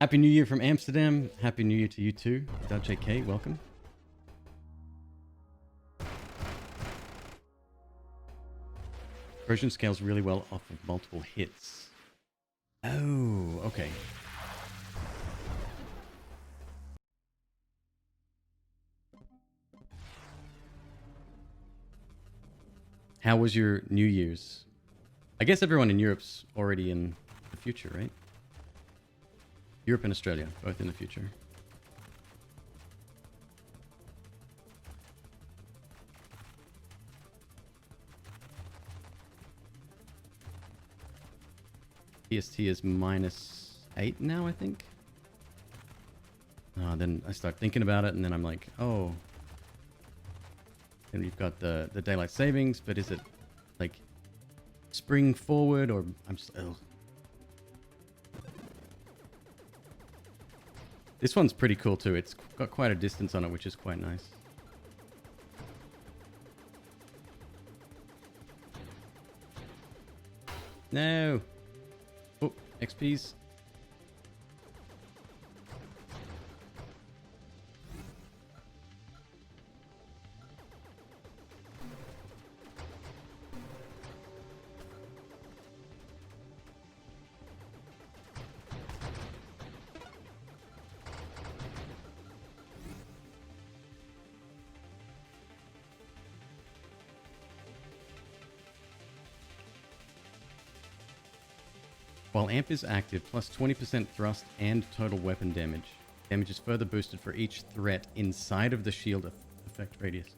Happy New Year from Amsterdam. Happy New Year to you too. JK, welcome. Corrosion scales really well off of multiple hits. Oh, okay. How was your New Year's? I guess everyone in Europe's already in the future, right? Europe and Australia, both in the future. PST is -8 now, I think. Then I start thinking about it, and then I'm like, oh. Then we've got the daylight savings, but is it like spring forward, or I'm just... Oh. This one's pretty cool too. It's got quite a distance on it, which is quite nice. No. Oh, XPs. While AMP is active, plus 20% thrust and total weapon damage. Damage is further boosted for each threat inside of the shield effect radius.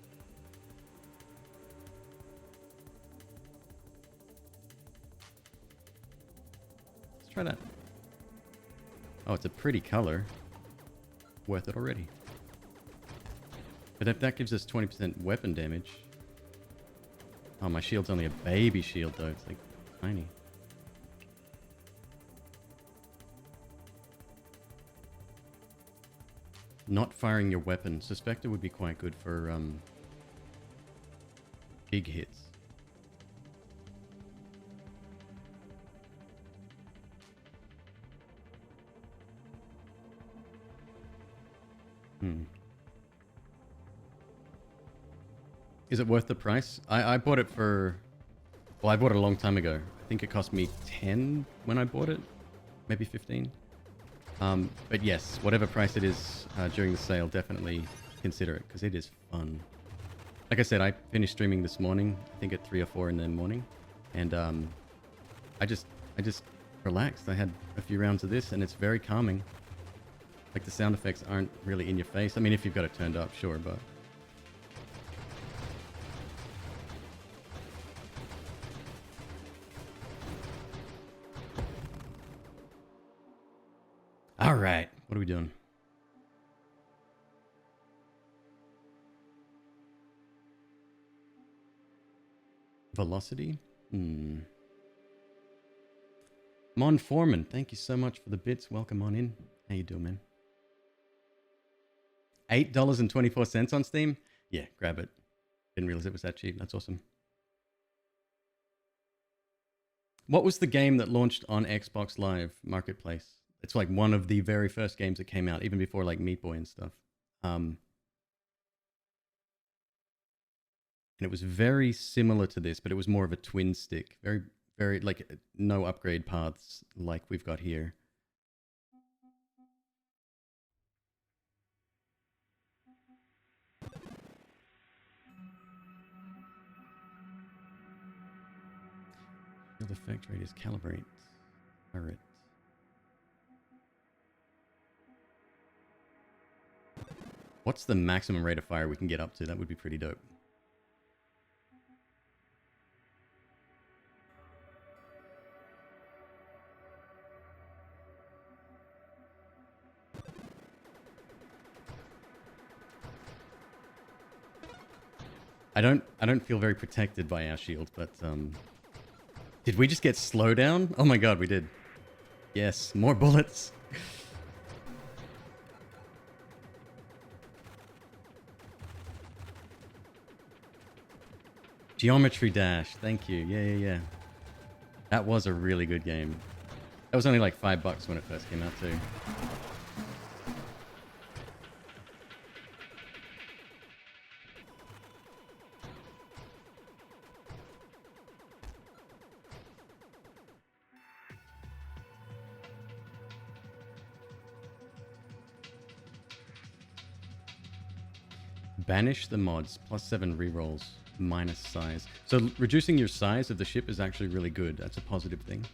try that. Oh, it's a pretty color. Worth it already. But if that gives us 20% weapon damage. Oh, my shield's only a baby shield though. It's like tiny. Not firing your weapon. Suspected would be quite good for big hits. Is it worth the price? I bought it for... Well, I bought it a long time ago. I think it cost me 10 when I bought it. Maybe 15. But yes, whatever price it is during the sale, definitely consider it because it is fun. Like I said, I finished streaming this morning. I think at 3 or 4 in the morning. And I just relaxed. I had a few rounds of this and it's very calming. Like the sound effects aren't really in your face. I mean, if you've got it turned up, sure, but... All right, what are we doing? Velocity? Mon Foreman, thank you so much for the bits. Welcome on in. How you doing, man? $8.24 on Steam? Yeah, grab it. Didn't realize it was that cheap. That's awesome. What was the game that launched on Xbox Live Marketplace? It's like one of the very first games that came out, even before like Meat Boy and stuff. And it was very similar to this, but it was more of a twin stick. Very, very, like, no upgrade paths like we've got here. Field effect radius calibrate. Alright. What's the maximum rate of fire we can get up to? That would be pretty dope. I don't feel very protected by our shield, but did we just get slowdown? Oh my god, we did. Yes, more bullets. Geometry Dash, thank you. Yeah. That was a really good game. That was only like $5 when it first came out too. Banish the mods, +7 rerolls, minus size. So reducing your size of the ship is actually really good. That's a positive thing.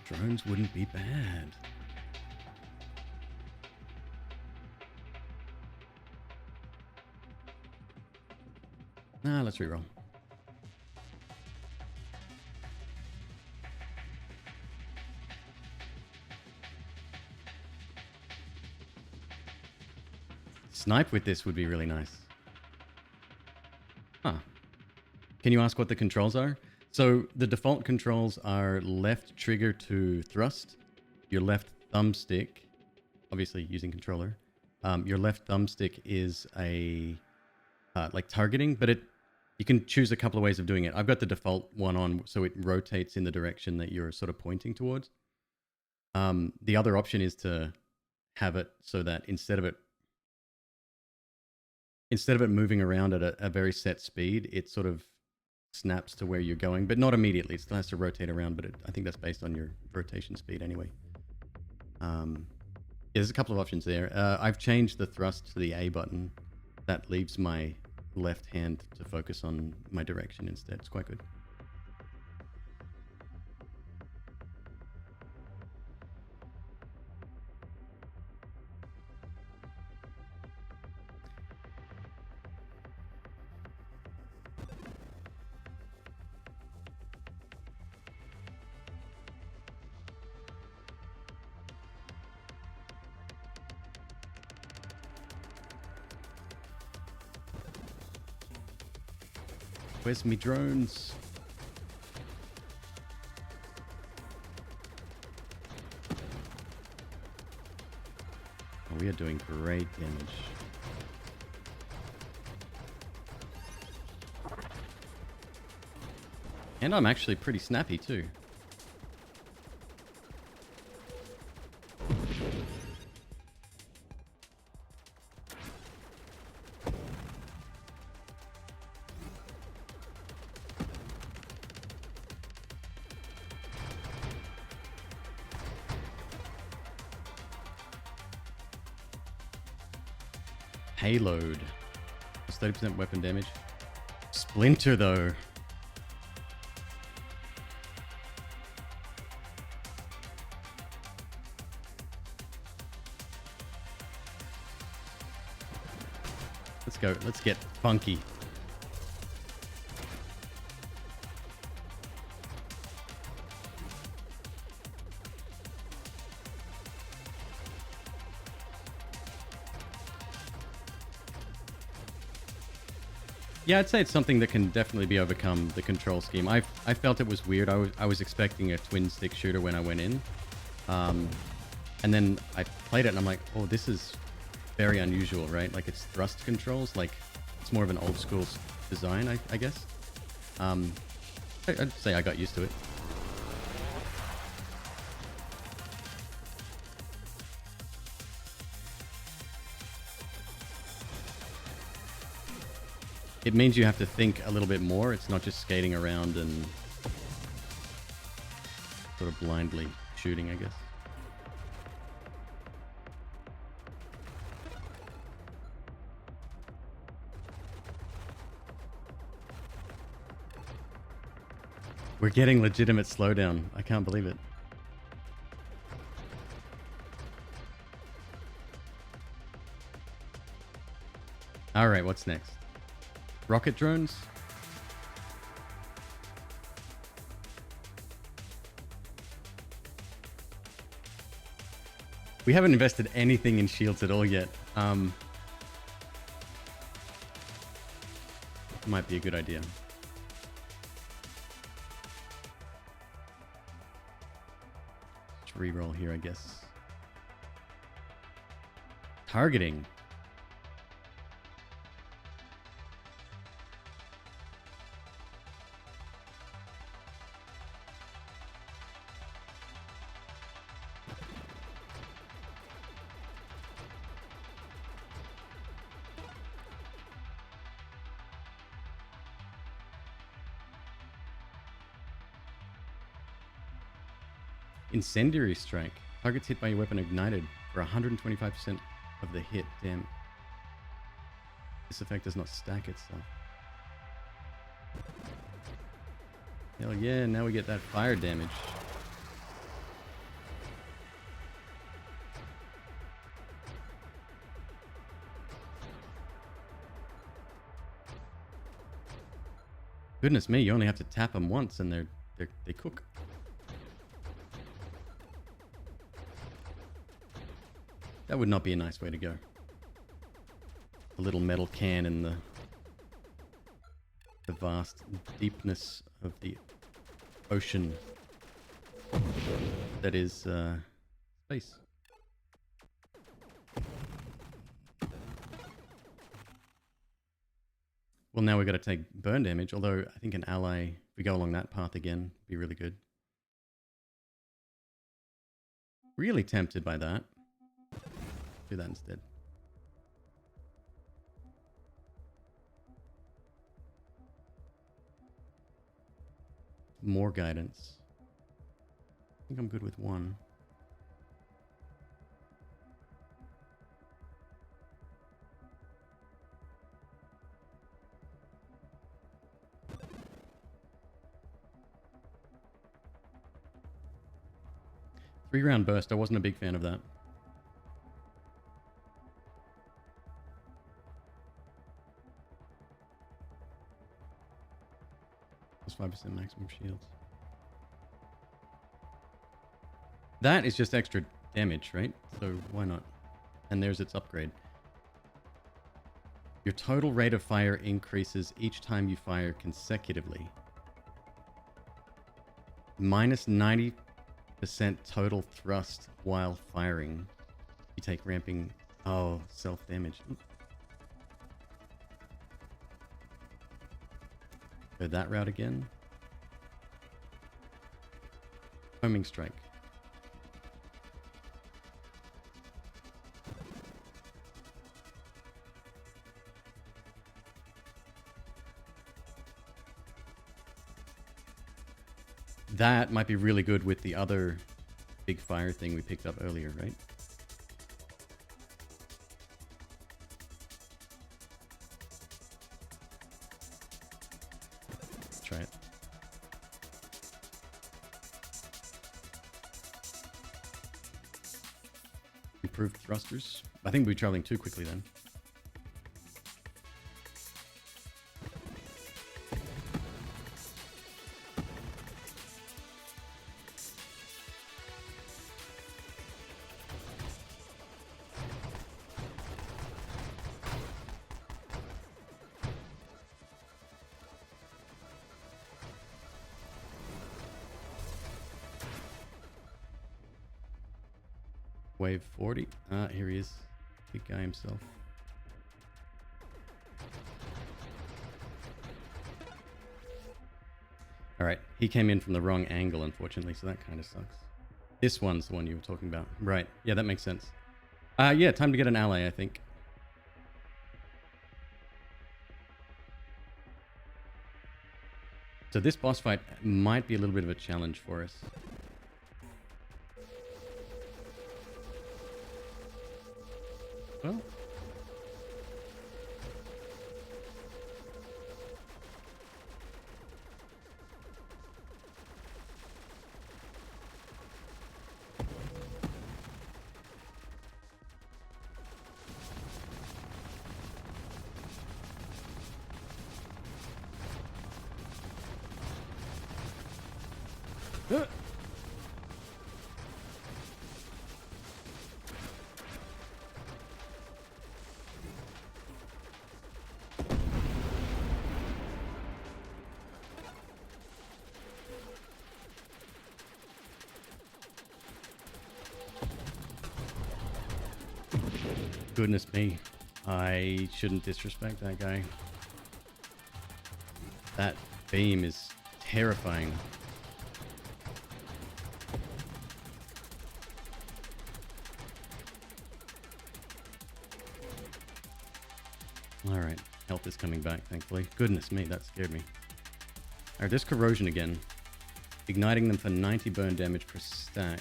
Drones wouldn't be bad. Nah, let's reroll. Snipe with this would be really nice. Huh. Can you ask what the controls are? So the default controls are left trigger to thrust, your left thumbstick, obviously using controller. Your left thumbstick is a like targeting, but you can choose a couple of ways of doing it. I've got the default one on, so it rotates in the direction that you're sort of pointing towards. The other option is to have it so that instead of it moving around at a very set speed, it sort of snaps to where you're going, but not immediately. It still has to rotate around, but I think that's based on your rotation speed anyway. Yeah, there's a couple of options there. I've changed the thrust to the A button. That leaves my left hand to focus on my direction instead. It's quite good. Where's me drones? Oh, we are doing great damage. And I'm actually pretty snappy too. Payload. It's 30% weapon damage. Splinter though. Let's go. Let's get funky. Yeah, I'd say it's something that can definitely be overcome, the control scheme. I felt it was weird. I was expecting a twin stick shooter when I went in. And then I played it and I'm like, oh, this is very unusual, right? Like it's thrust controls, like it's more of an old school design, I guess. I'd say I got used to it. It means you have to think a little bit more. It's not just skating around and sort of blindly shooting, I guess. We're getting legitimate slowdown. I can't believe it. All right, what's next? Rocket drones? We haven't invested anything in shields at all yet. Might be a good idea. Let's reroll here, I guess. Targeting. Incendiary strike. Targets hit by your weapon ignited for 125% of the hit. Damn. This effect does not stack itself. Hell yeah, now we get that fire damage. Goodness me, you only have to tap them once and they cook. That would not be a nice way to go. A little metal can in the vast deepness of the ocean that is space. Well, now we've got to take burn damage, although I think an ally, if we go along that path again, would be really good. Really tempted by that. Do that instead. More guidance. I think I'm good with one. Three-round burst. I wasn't a big fan of that. Plus 5% maximum shields. That is just extra damage, right? So why not? And there's its upgrade. Your total rate of fire increases each time you fire consecutively. Minus 90% total thrust while firing. You take ramping... Oh, self-damage. Go that route again. Homing strike. That might be really good with the other big fire thing we picked up earlier, right? Let's try it. Improved thrusters. I think we're traveling too quickly then. Wave 40. Ah, here he is. Big guy himself. Alright, he came in from the wrong angle, unfortunately, so that kind of sucks. This one's the one you were talking about. Right, yeah, that makes sense. Yeah, time to get an ally, I think. So this boss fight might be a little bit of a challenge for us. Well... Goodness me. I shouldn't disrespect that guy. That beam is terrifying. Alright, health is coming back, thankfully. Goodness me, that scared me. Alright, there's corrosion again. Igniting them for 90 burn damage per stack.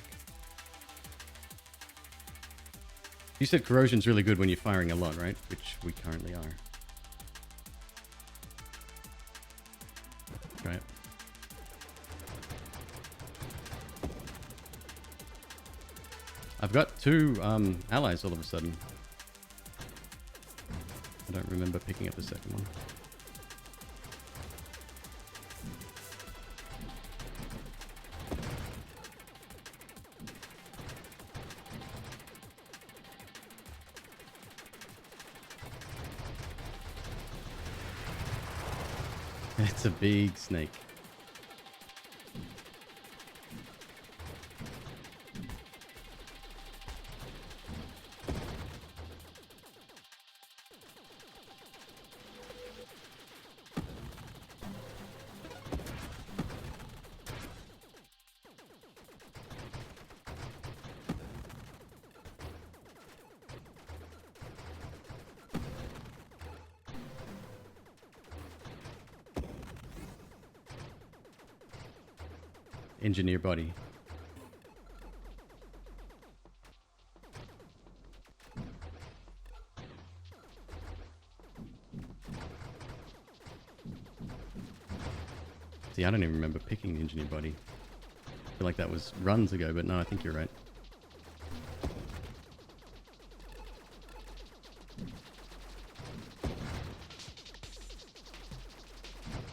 You said corrosion's really good when you're firing a lot, right? Which we currently are. Try it. I've got two allies all of a sudden. I don't remember picking up the second one. It's a big snake. Engineer body. See, I don't even remember picking the engineer body. I feel like that was runs ago, but no, I think you're right.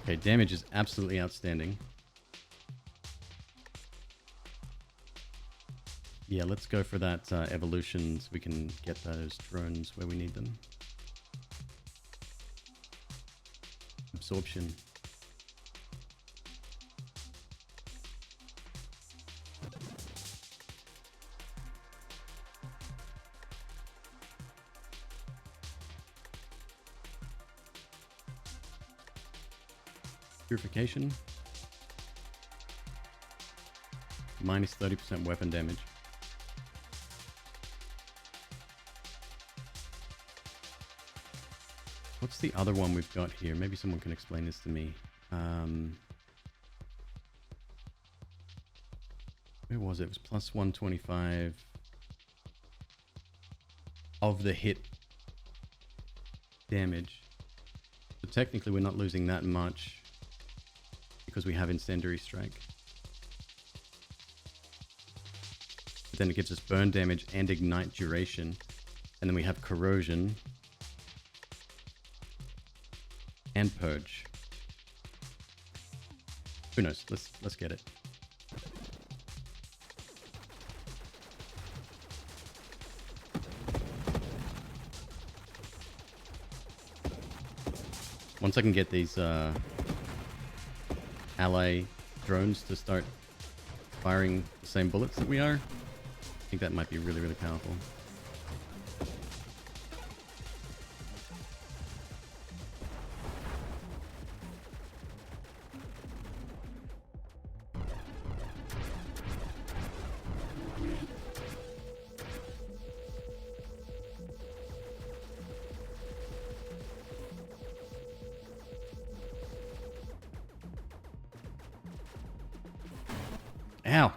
Okay, damage is absolutely outstanding. Yeah, let's go for that evolution so we can get those drones where we need them. absorption. Purification. Minus 30% weapon damage. What's the other one we've got here? Maybe someone can explain this to me. Where was it? It was plus 125 of the hit damage. So technically we're not losing that much because we have Incendiary Strike. But then it gives us burn damage and ignite duration. And then we have corrosion and purge. Who knows? Let's get it. Once I can get these ally drones to start firing the same bullets that we are, I think that might be really, really powerful. Ow!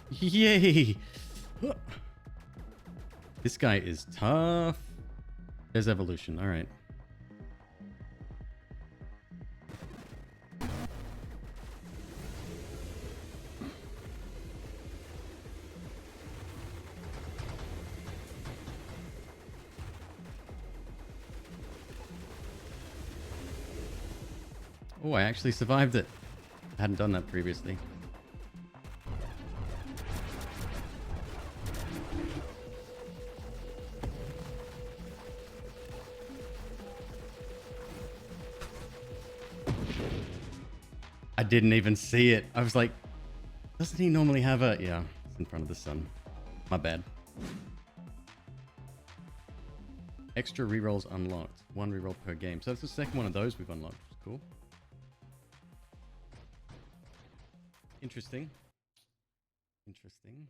Yay! This guy is tough. There's evolution. All right. Oh, I actually survived it. I hadn't done that previously. I didn't even see it. I was like, doesn't he normally have a... Yeah, it's in front of the sun. My bad. Extra rerolls unlocked. 1 reroll per game. So that's the second one of those we've unlocked. Cool. Interesting. Interesting.